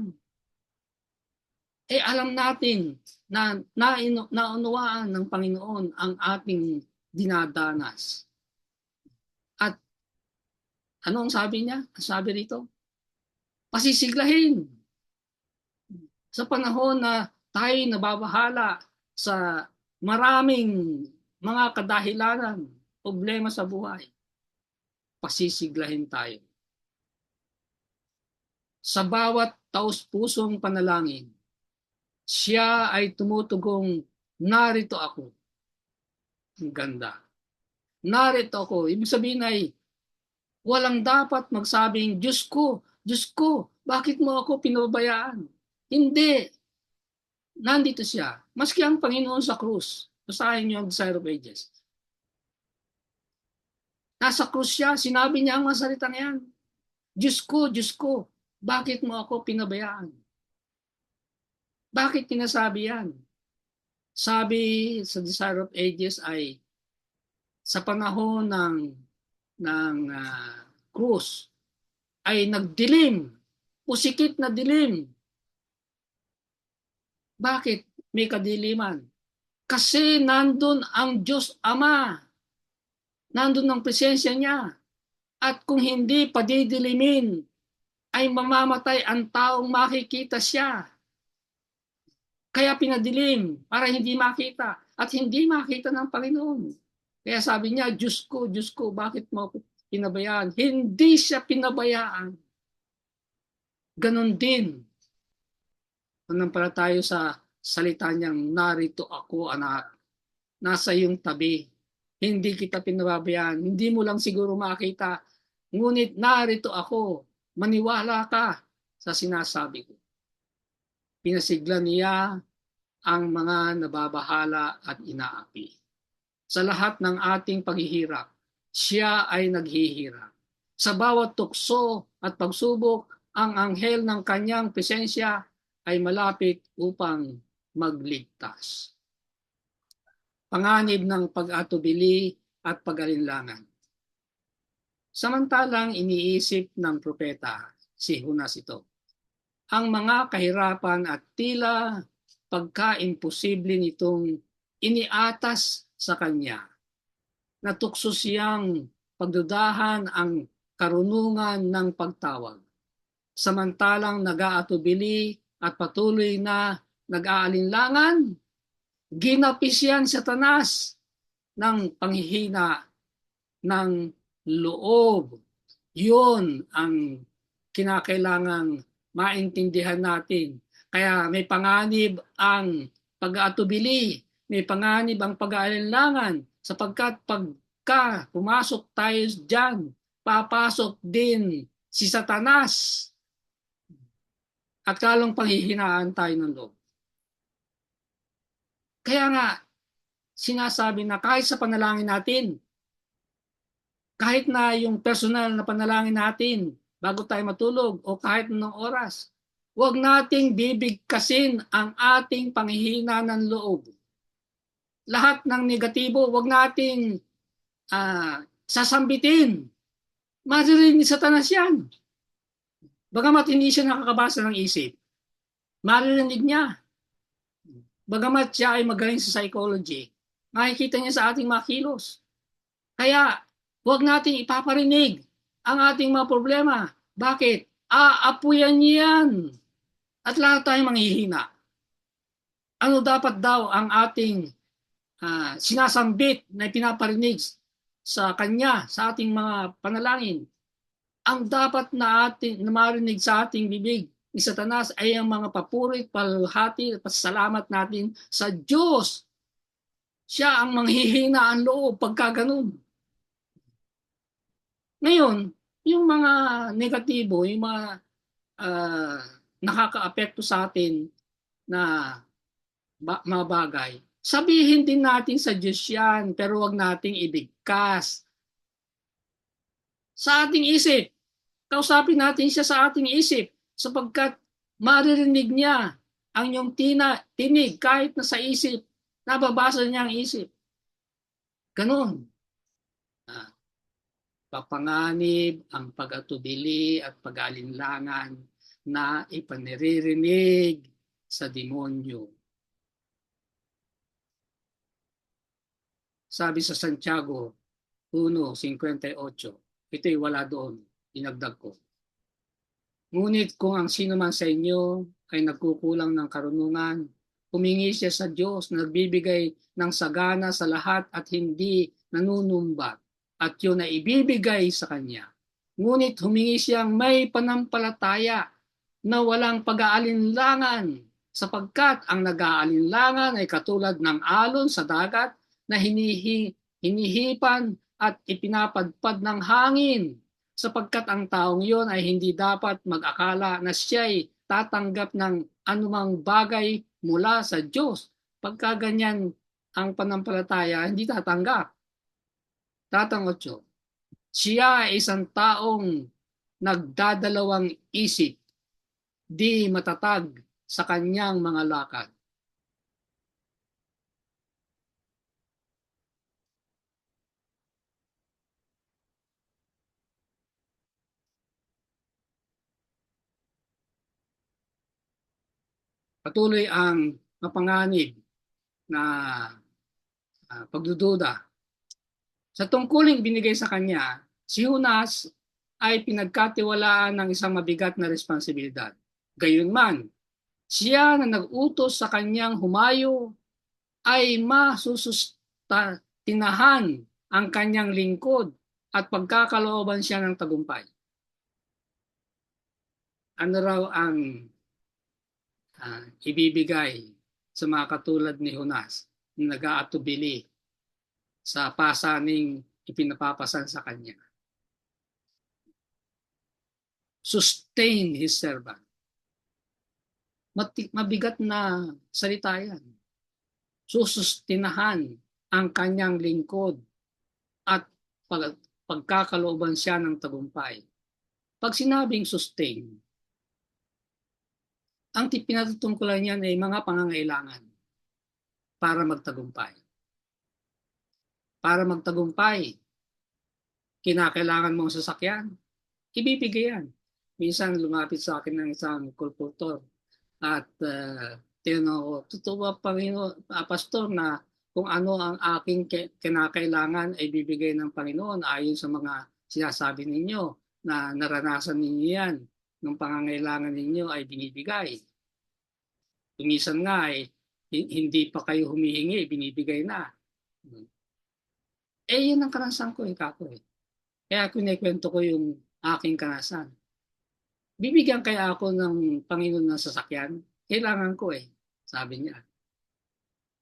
Alam natin na naunawaan ng Panginoon ang ating dinadanas. At ano ang sabi niya? Ang sabi rito, pasisiglahin. Sa panahon na tayo nababahala sa maraming mga kadahilanan, problema sa buhay, pasisiglahin tayo. Sa bawat taos-pusong panalangin, siya ay tumutugong, narito ako. Ang ganda. Narito ako. Ibig sabihin ay, walang dapat magsabing, Diyos ko, bakit mo ako pinabayaan? Hindi. Nandito siya. Maski ang Panginoon sa krus. Basahin niyo ang Desire of Ages. Nasa krus siya, sinabi niya ang mga salita na yan. Diyos ko, bakit mo ako pinabayaan? Bakit tinasabi yan? Sabi sa Desire of Ages ay sa panahon ng krus ay nagdilim, pusikit na dilim. Bakit may kadiliman? Kasi nandun ang Diyos Ama. Nandun ang presensya niya. At kung hindi padidilimin, ay mamamatay ang taong makikita siya. Kaya pinadilim para hindi makita at hindi makita ng Panginoon. Kaya sabi niya, Diyos ko, bakit mo pinabayaan? Hindi siya pinabayaan. Ganon din. Pala tayo sa salita niyang, narito ako anak, nasa iyong tabi. Hindi kita pinababayaan. Hindi mo lang siguro makita. Ngunit narito ako. Maniwala ka sa sinasabi ko. Pinasigla niya ang mga nababahala at inaapi. Sa lahat ng ating paghihirap, siya ay naghihirap. Sa bawat tukso at pagsubok, ang anghel ng kanyang presensya ay malapit upang magligtas. Panganib ng pag-atubili at pag-alinlangan. Samantalang iniisip ng propeta si Jonas ito. Ang mga kahirapan at tila pagka-imposible nitong iniatas sa kanya. Natukso siyang pagdudahan ang karunungan ng pagtawag. Samantalang nag-aatubili at patuloy na nag-aalinlangan, ginapis yan sa Satanas ng panghihina ng loob. Yun ang kinakailangang maintindihan natin. Kaya may panganib ang pag-aatubili, may panganib ang pag-aalinlangan, sapagkat pagka pumasok tayo dyan, papasok din si Satanas at kalong panghihinaan tayo ng loob. Kaya nga, sinasabi na kahit sa panalangin natin, kahit na yung personal na panalangin natin bago tayo matulog o kahit ng oras, huwag nating bibigkasin ang ating panghihina ng loob. Lahat ng negatibo, huwag nating sasambitin. Maririnig ni Satanas yan. Bagamat hindi siya nakakabasa ng isip, maririnig niya. Bagamat siya ay magaling sa psychology, makikita niya sa ating mga kilos. Kaya, huwag natin ipaparinig ang ating mga problema. Bakit? Aapuyan niyan. At lahat tayong manghihina. Ano dapat daw ang ating sinasambit na pinaparinig sa kanya, sa ating mga panalangin? Ang dapat na marinig sa ating bibig ni Satanas ay ang mga papurit, paluhati at pasalamat natin sa Diyos. Siya ang manghihina ang loob pagka ganun. Ngayon, yung mga negatibo, yung mga nakaka-apekto sa atin na mga bagay, sabihin din natin sa Diyos yan, pero wag nating ibigkas sa ating isip. Kausapin natin siya sa ating isip sapagkat maririnig niya ang iyong tinig kahit na sa isip, nababasa niya ang isip. Ganon. Papanganib ang pag-atubili at pag-alinlangan na ipaniririnig sa demonyo. Sabi sa Santiago 1:58, ito'y wala doon, dinagdag ko. Ngunit kung ang sino man sa inyo ay nagkukulang ng karunungan, humingi siya sa Diyos na nagbibigay ng sagana sa lahat at hindi nanunumbat, at yun ay ibibigay sa kanya. Ngunit humingi siyang may panampalataya na walang pag-aalinlangan, sapagkat ang nag-aalinlangan ay katulad ng alon sa dagat na hinihipan at ipinapadpad ng hangin, sapagkat ang taong iyon ay hindi dapat mag-akala na siya'y tatanggap ng anumang bagay mula sa Diyos. Pagka ganyan ang panampalataya, hindi tatanggap. Tatang 8, siya ay isang taong nagdadalawang isip, di matatag sa kanyang mga lakad. Patuloy ang mapanganib na pagdududa. Sa tungkuling binigay sa kanya, si Jonas ay pinagkatiwalaan ng isang mabigat na responsibilidad. Gayunman, siya na nag-utos sa kanyang humayo ay masusustinahan ang kanyang lingkod at pagkakalooban siya ng tagumpay. Ano raw ang ibibigay sa mga katulad ni Jonas na nag-aatubili sa pasaning ipinapapasan sa kanya? Sustain his servant. Mabigat na salita yan. Susustinahan ang kanyang lingkod at pagkakalooban siya ng tagumpay. Pag sinabing sustain, ang pinatutungkulan niyan ay mga pangangailangan para magtagumpay. Para magtagumpay, kinakailangan mong sasakyan, ibibigay yan. minsan lumapit sa akin ng isang kolportor at tinanong ko, totoo ba Panginoon, Pastor, na kung ano ang aking kinakailangan ay bibigay ng Panginoon ayon sa mga sinasabi ninyo na naranasan ninyo yan, ng pangangailangan ninyo ay binibigay. Minsan nga ay hindi pa kayo humihingi, binibigay na. Yun ang karanasan ko, kako eh. Kaya kinikwento ko yung aking karanasan. Bibigyan kaya ako ng Panginoon ng sasakyan? Kailangan ko eh, sabi niya.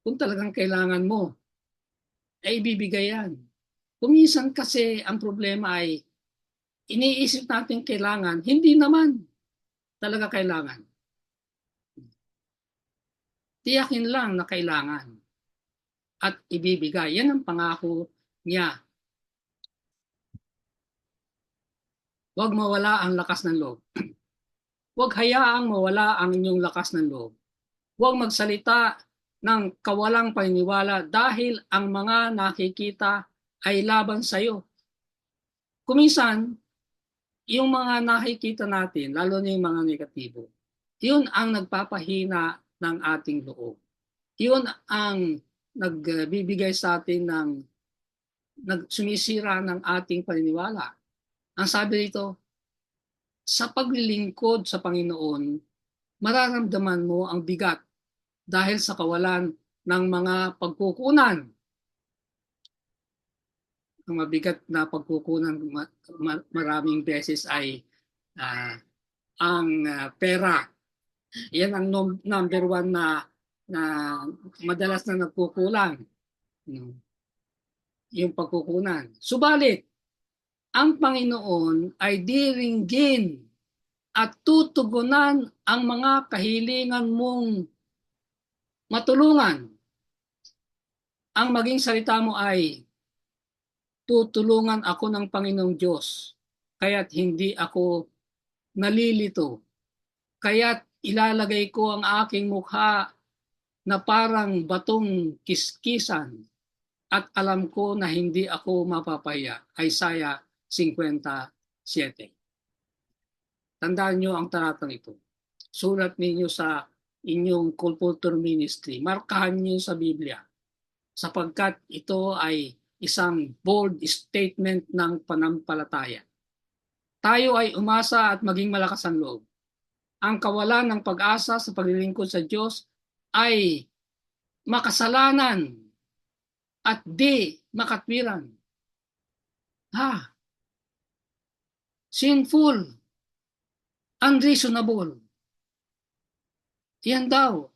Kung talagang kailangan mo, ay ibibigay yan. Kuminsan kasi ang problema ay iniisip natin kailangan, hindi naman talaga kailangan. Tiyakin lang na kailangan at ibibigay. Yan ang pangako niya. Huwag mawala ang lakas ng loob. Huwag hayaang mawala ang inyong lakas ng loob. Huwag magsalita ng kawalang paniniwala dahil ang mga nakikita ay laban sa iyo. Kuminsan, yung mga nakikita natin, lalo na yung mga negatibo, yun ang nagpapahina ng ating loob. Yun ang nagbibigay sa atin ng nagsumisira ng ating paniniwala. Ang sabi rito, sa paglilingkod sa Panginoon, mararamdaman mo ang bigat dahil sa kawalan ng mga pagkukunan. Ang mabigat na pagkukunan maraming beses ay ang pera. Yan ang number one na madalas na nagkukulang. Yung pagkukunan. Subalit, ang Panginoon ay diringgin at tutugunan ang mga kahilingan mong matulungan. Ang maging salita mo ay, tutulungan ako ng Panginoong Diyos, kaya't hindi ako nalilito. Kaya't ilalagay ko ang aking mukha na parang batong kiskisan at alam ko na hindi ako mapapaya. Isaiah 57. Tandaan nyo ang talatang ito. Sulat ninyo sa inyong Colporteur Ministry. Markahan nyo sa Biblia sapagkat ito ay isang bold statement ng panampalataya. Tayo ay umasa at maging malakas ang loob. Ang kawalan ng pag-asa sa paglilingkod sa Diyos ay makasalanan at di makatwiran. Sinful, unreasonable. Yan daw,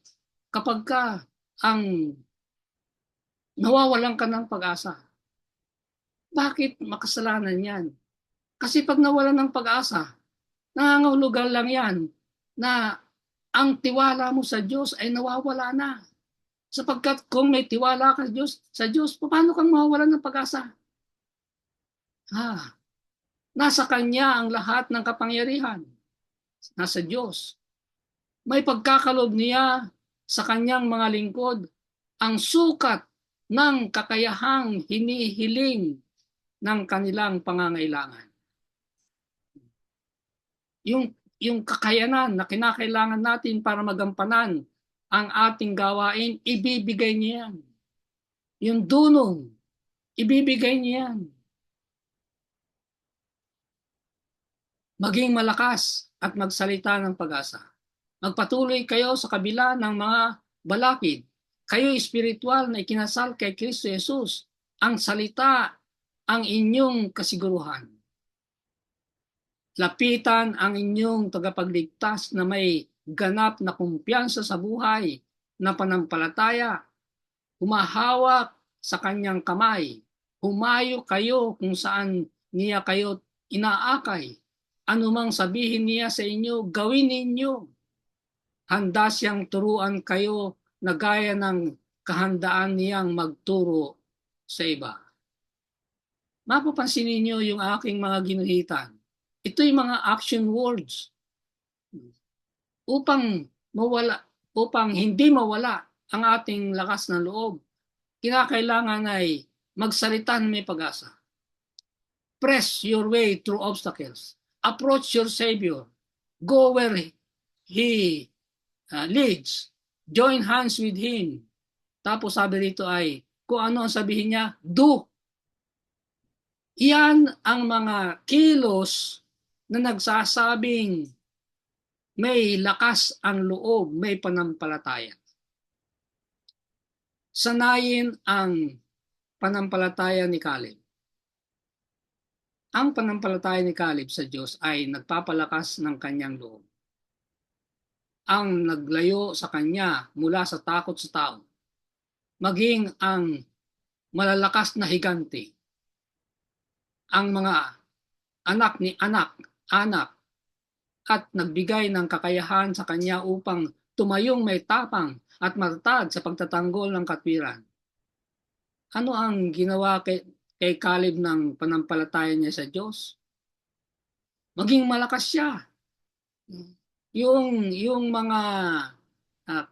kapag ka ang nawawalan ka ng pag-asa. Bakit makasalanan yan? Kasi pag nawalan ng pag-asa, nangangahulugan lang yan na ang tiwala mo sa Diyos ay nawawala na. Sapagkat kung may tiwala ka sa Diyos, paano kang mawawalan ng pag-asa? Nasa Kanya ang lahat ng kapangyarihan. Nasa Diyos. May pagkakalob niya sa Kanyang mga lingkod ang sukat ng kakayahang hinihiling ng kanilang pangangailangan. Yung kakayanan na kinakailangan natin para magampanan ang ating gawain, ibibigay niya yan. Yung dunong, ibibigay niya yan. Maging malakas at magsalita ng pag-asa. Magpatuloy kayo sa kabila ng mga balakid. Kayo espiritual na ikinasal kay Kristo Jesus. Ang salita, ang inyong kasiguruhan. Lapitan ang inyong tagapagligtas na may ganap na kumpiyansa sa buhay na panampalataya. Humahawak sa kanyang kamay. Humayo kayo kung saan niya kayo inaakay. Anumang sabihin niya sa inyo, gawin ninyo. Handa siyang turuan kayo na gaya ng kahandaan niyang magturo sa iba. Mapapansin ninyo yung aking mga ginuhitan. Ito yung mga action words. Upang hindi mawala ang ating lakas ng loob, kinakailangan ay magsalita ng may pag-asa. Press your way through obstacles. Approach your Savior. Go where He leads. Join hands with Him. Tapos sabi rito ay, kung ano ang sabihin niya, do. Iyan ang mga kilos na nagsasabing may lakas ang loob, may panampalataya. Sanayin ang panampalataya ni Caleb. Ang panampalataya ni Caleb sa Diyos ay nagpapalakas ng kanyang loob. Ang naglayo sa kanya mula sa takot sa tao. Maging ang malalakas na higante. Ang mga anak ni anak at nagbigay ng kakayahan sa kanya upang tumayong may tapang at matatag sa pagtatanggol ng katwiran. Ano ang ginawa kay Caleb ng panampalataya niya sa Diyos? Maging malakas siya. Yung mga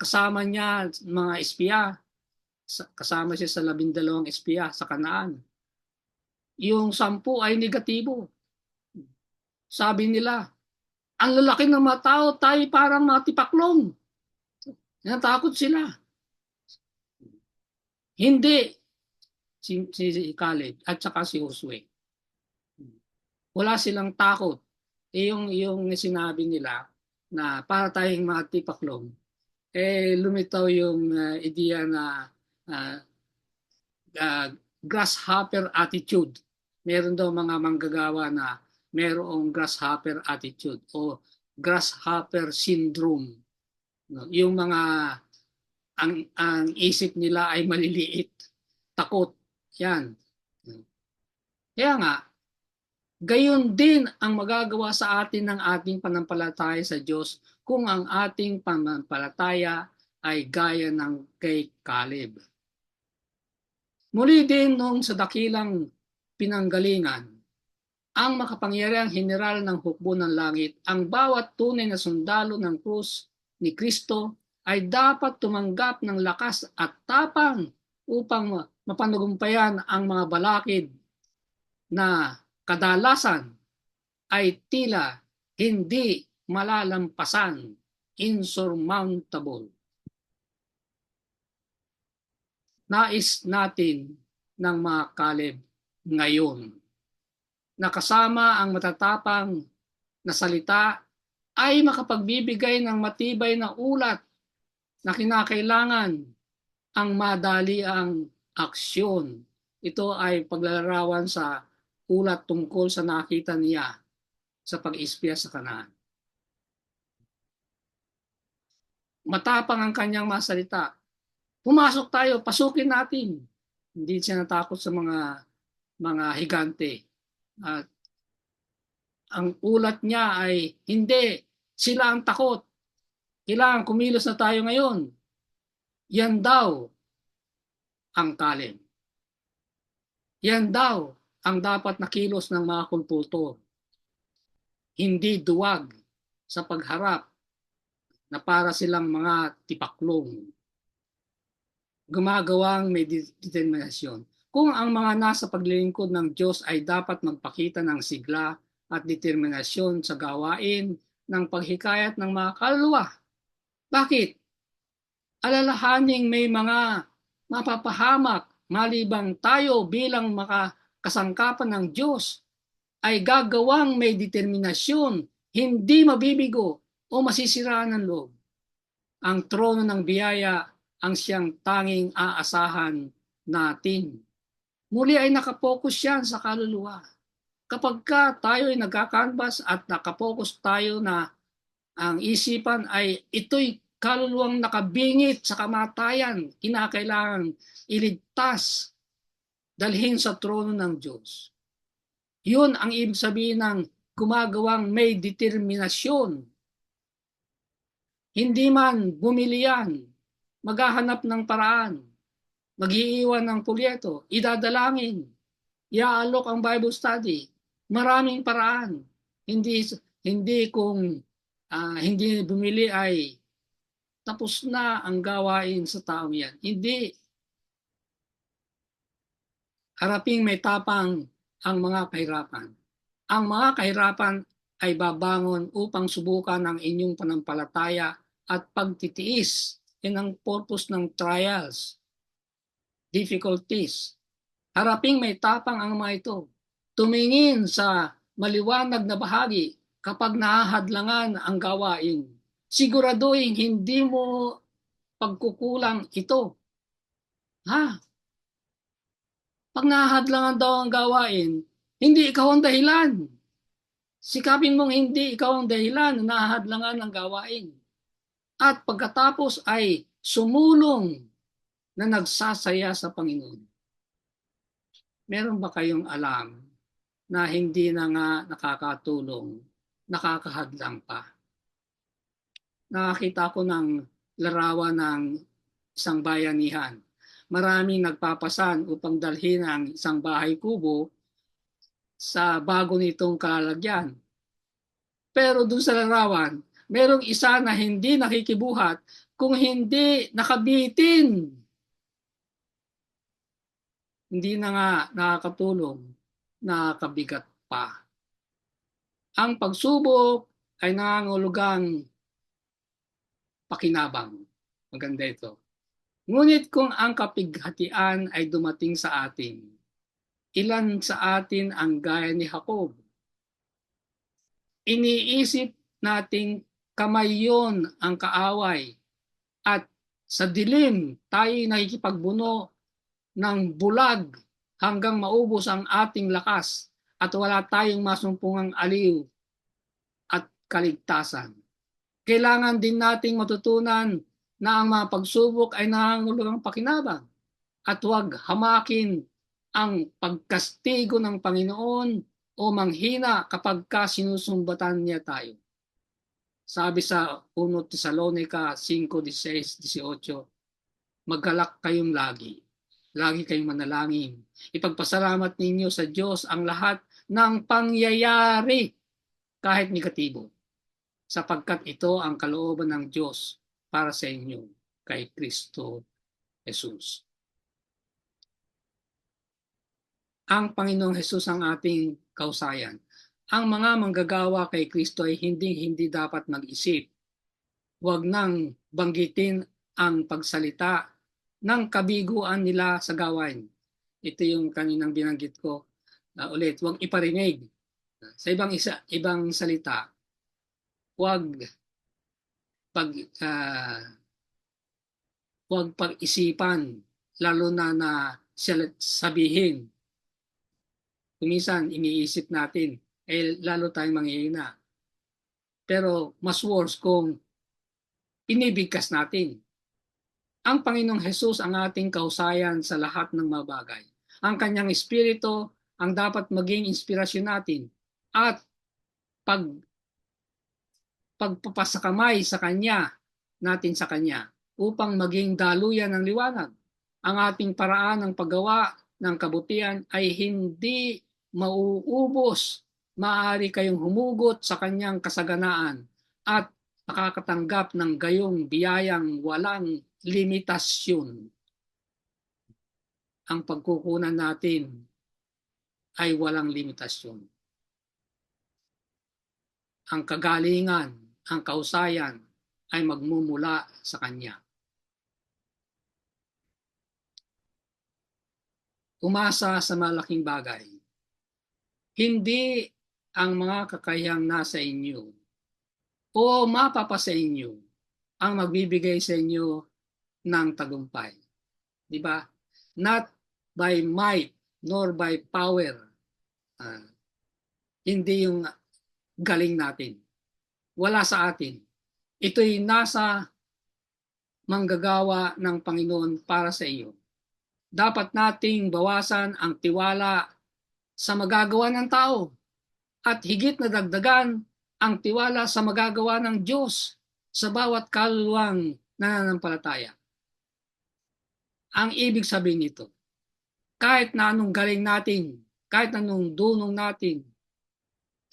kasama niya, mga espiya, kasama siya sa 12 espiya sa Kanaan. Yung 10 ay negatibo. Sabi nila, ang lalaki ng mga tao, tayo parang mga tipaklong. Natakot sila. Hindi si Caleb at saka si Josue. Wala silang takot. Yung sinabi nila na para tayong mga tipaklong, lumitaw yung ideya na grasshopper attitude. Meron daw mga manggagawa na merong grasshopper attitude o grasshopper syndrome. Yung mga ang isip nila ay maliliit, takot. Yan. Kaya nga, gayon din ang magagawa sa atin ng ating panampalataya sa Diyos kung ang ating panampalataya ay gaya ng kay Caleb. Muli din noong sa dakilang pinanggalingan, ang makapangyarihang general ng hukbo ng langit, ang bawat tunay na sundalo ng krus ni Kristo ay dapat tumanggap ng lakas at tapang upang mapanugumpayan ang mga balakid na kadalasan ay tila hindi malalampasan, insurmountable. Nais natin ng mga Caleb ngayon na kasama ang matatapang na salita ay makapagbibigay ng matibay na ulat na kinakailangan ang madali ang aksyon. Ito ay paglalarawan sa ulat tungkol sa nakita niya sa pag-ispya sa Kanaan. Matapang ang kanyang masalita. Pumasok tayo, pasukin natin. Hindi siya natakot sa mga higante. At ang ulat niya ay hindi sila ang takot. Kailangan kumilos na tayo ngayon. Yan daw ang Caleb. Yan daw ang dapat na kilos ng mga kulpultor. Hindi duwag sa pagharap na para silang mga tipaklong. Gumagawang may determinasyon. Kung ang mga nasa paglilingkod ng Diyos ay dapat magpakita ng sigla at determinasyon sa gawain ng paghikayat ng mga kaluluwa. Bakit? Alalahaning may mga mapapahamak malibang tayo bilang makasangkapan ng Diyos ay gagawang may determinasyon, hindi mabibigo o masisiraan ng loob. Ang trono ng biyaya ang siyang tanging aasahan natin. Muli ay nakapokus yan sa kaluluwa. Kapag tayo ay nagkakanvas at nakapokus tayo na ang isipan ay ito'y kaluluwang nakabingit sa kamatayan, kinakailangan iligtas, dalhin sa trono ng Diyos. Yun ang ibig sabihin ng gumagawang may determinasyon. Hindi man bumili yan, maghahanap ng paraan, mag-iiwan ng pulyeto, idadalangin, iaalok ang Bible study, maraming paraan. Hindi kung hindi bumili ay tapos na ang gawain sa taong yan. Hindi. Haraping may tapang ang mga kahirapan. Ang mga kahirapan ay babangon upang subukan ang inyong panampalataya at pagtitiis. Yan ang purpose ng trials, difficulties. Haraping may tapang ang mga ito. Tumingin sa maliwanag na bahagi kapag nahahadlangan ang gawain. Siguraduhin hindi mo pagkukulang ito. Ha? Pag nahahadlangan daw ang gawain, hindi ikaw ang dahilan. Sikapin mong hindi ikaw ang dahilan na nahahadlangan ang gawain. At pagkatapos ay sumulong na nagsasaya sa Panginoon. Meron ba kayong alam na hindi na nga nakakatulong, nakakahadlang pa? Nakakita ko ng larawan ng isang bayanihan. Maraming nagpapasan upang dalhin ang isang bahay kubo sa bago nitong kalalagyan. Pero dun sa larawan, merong isa na hindi nakikibuhat kung hindi nakabitin. Hindi na nga nakakatulong, nakakabigat pa. Ang pagsubok ay nangangulugang pakinabang. Maganda ito. Ngunit kung ang kapighatian ay dumating sa atin, ilan sa atin ang gaya ni Jacob? Iniisip nating kamay yon ang kaaway at sa dilim tayo nakikipagbuno ng bulag hanggang maubos ang ating lakas at wala tayong masumpungang aliw at kaligtasan. Kailangan din nating matutunan na ang mga pagsubok ay nangangulugang pakinabang at huwag hamakin ang pagkastigo ng Panginoon o manghina kapag sinusumbatan niya tayo. Sabi sa 1 Tesalonica 5:16-18, maggalak kayong lagi. Lagi kayong manalangin. Ipagpasalamat ninyo sa Diyos ang lahat ng pangyayari kahit negatibo, sapagkat ito ang kalooban ng Diyos para sa inyo kay Kristo Jesus. Ang Panginoong Jesus ang ating kausayan. Ang mga manggagawa kay Kristo ay hindi dapat mag-isip. Huwag nang banggitin ang pagsalita ng kabiguan nila sa gawain. Ito yung kaninang binanggit ko. Ulit, huwag iparinig. Sa ibang salita, huwag pag-isipan, lalo na sabihin. Kumisan, iniisip natin, lalo tayong manghihina. Pero mas worse kung inibigkas natin. Ang Panginoong Hesus ang ating kausayan sa lahat ng mga bagay. Ang kanyang espiritu ang dapat maging inspirasyon natin at pagpapasakamay sa kanya, natin sa kanya, upang maging daluyan ng liwanag. Ang ating paraan ng paggawa ng kabutihan ay hindi mauubos. Maaari kayong humugot sa kanyang kasaganaan at nakakatanggap ng gayong biyayang walang limitasyon. Ang pagkukunan natin ay walang limitasyon. Ang kagalingan, ang kausayan ay magmumula sa Kanya. Umasa sa malaking bagay. Hindi ang mga kakayahang nasa inyo o mapapa sa inyo ang magbibigay sa inyo ng tagumpay. Di ba? Not by might nor by power. Hindi yung galing natin. Wala sa atin. Ito'y nasa manggagawa ng Panginoon para sa iyo. Dapat nating bawasan ang tiwala sa magagawa ng tao at higit na dagdagan ang tiwala sa magagawa ng Diyos sa bawat kaluluwang nananampalataya. Ang ibig sabihin nito, kahit na anong galing natin, kahit anong dunong natin,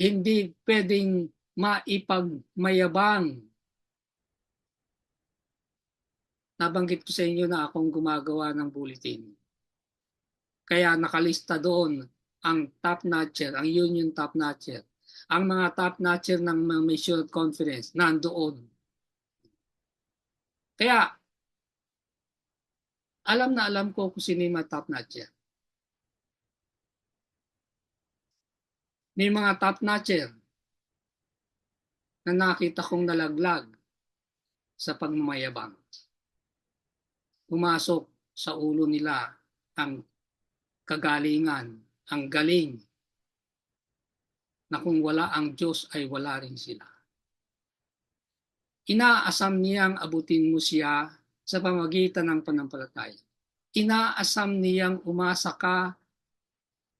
hindi pwedeng maipagmayabang. Nabanggit ko sa inyo na akong gumagawa ng bulletin. Kaya nakalista doon ang top notcher, ang union top notcher. ang mga top-notcher ng mga mission conference nandoon. Kaya, alam na alam ko kung sino yung mga top-notcher. May mga top-notcher na nakita kong nalaglag sa pagmamayabang. Pumasok sa ulo nila ang kagalingan, ang galing, na kung wala ang Diyos ay wala rin sila. Inaasam niyang abutin mo siya sa pamagitan ng panampalataya. Inaasam niyang umasa ka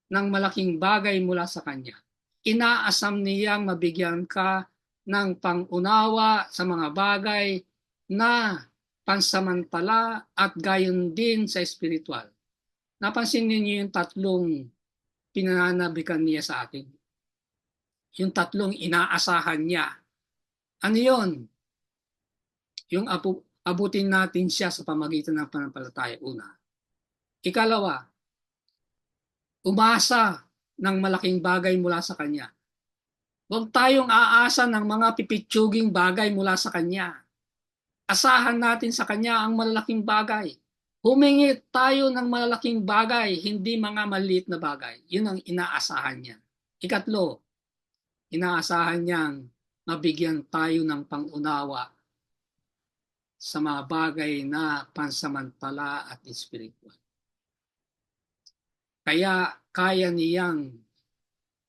ng malaking bagay mula sa Kanya. Inaasam niyang mabigyan ka ng pangunawa sa mga bagay na pansamantala at gayon din sa espiritual. Napansin niyo yung tatlong pinananabikan niya sa atin. Yung tatlong inaasahan niya. Ano yun? Yung abutin natin siya sa pamagitan ng panampalataya, una. Ikalawa, umasa ng malaking bagay mula sa Kanya. Huwag tayong aasa ng mga pipitsuging bagay mula sa Kanya. Asahan natin sa Kanya ang malalaking bagay. Humingi tayo ng malalaking bagay, hindi mga maliit na bagay. Yun ang inaasahan niya. Ikatlo, inaasahan niyang mabigyan tayo ng pangunawa sa mga bagay na pansamantala at espiritual. Kaya kaya niyang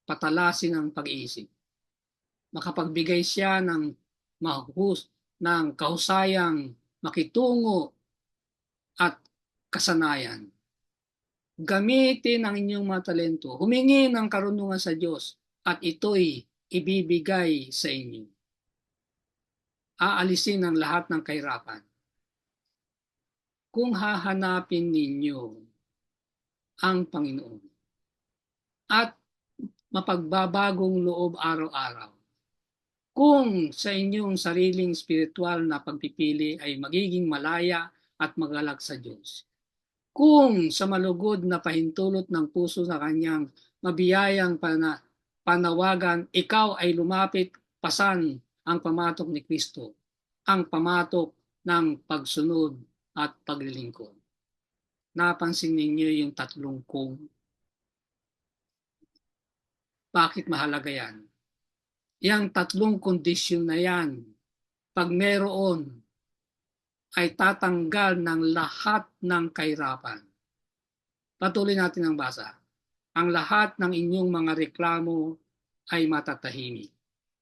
patalasin ang pag-iisip. Makapagbigay siya ng kahusayang makitungo at kasanayan. Gamitin ang inyong mga talento. Humingi ng karunungan sa Diyos at ito'y ibibigay sa inyo. Aalisin ang lahat ng kahirapan. Kung hahanapin ninyo ang Panginoon at mapagbabagong loob araw-araw, kung sa inyong sariling spiritual na pagpipili ay magiging malaya at magalag sa Diyos, kung sa malugod na pahintulot ng puso sa Kanyang mabiyayang panawagan, ikaw ay lumapit pasan ang pamatok ni Kristo, ang pamatok ng pagsunod at paglilingkod. Napansin ninyo yung tatlong kung? Bakit mahalaga yan? Yang tatlong kondisyon na yan, pag meron, ay tatanggal ng lahat ng kahirapan. Patuloy natin ang basa. Ang lahat ng inyong mga reklamo ay matatahimik.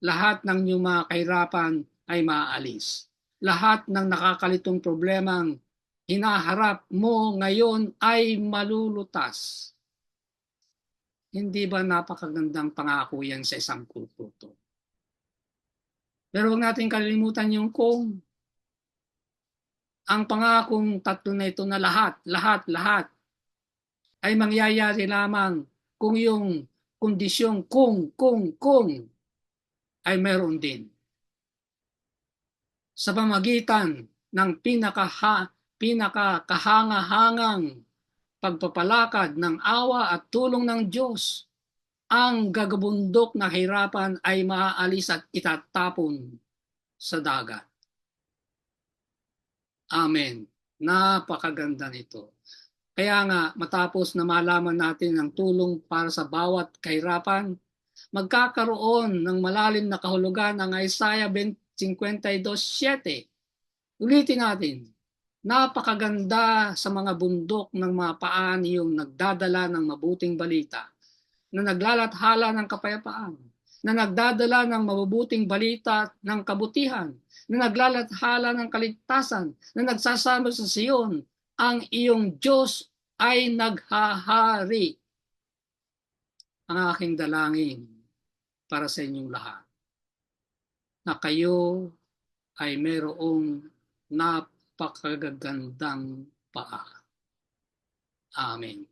Lahat ng inyong mga kahirapan ay maaalis. Lahat ng nakakalitong problemang hinaharap mo ngayon ay malulutas. Hindi ba napakagandang pangako yan sa isang kulto? Pero huwag natin kalilimutan yung kung ang pangakong tatlo na ito na lahat ay mangyayari lamang kung yung kondisyong kung ay meron din. Sa pamagitan ng pinakakahangahangang pagpapalakad ng awa at tulong ng Diyos, ang gagabundok na hirapan ay maaalis at itatapon sa dagat. Amen. Napakaganda nito. Kaya nga, matapos na malaman natin ang tulong para sa bawat kahirapan, magkakaroon ng malalim na kahulugan ang Isaiah 52:7. Ulitin natin, napakaganda sa mga bundok ng mga paan yung nagdadala ng mabuting balita, na naglalathala ng kapayapaan, na nagdadala ng mabubuting balita ng kabutihan, na naglalathala ng kaligtasan, na nagsasama sa Siyon, ang iyong Diyos ay naghahari. Ang aking dalangin para sa inyong lahat, na kayo ay mayroong napakagandang paa. Amen.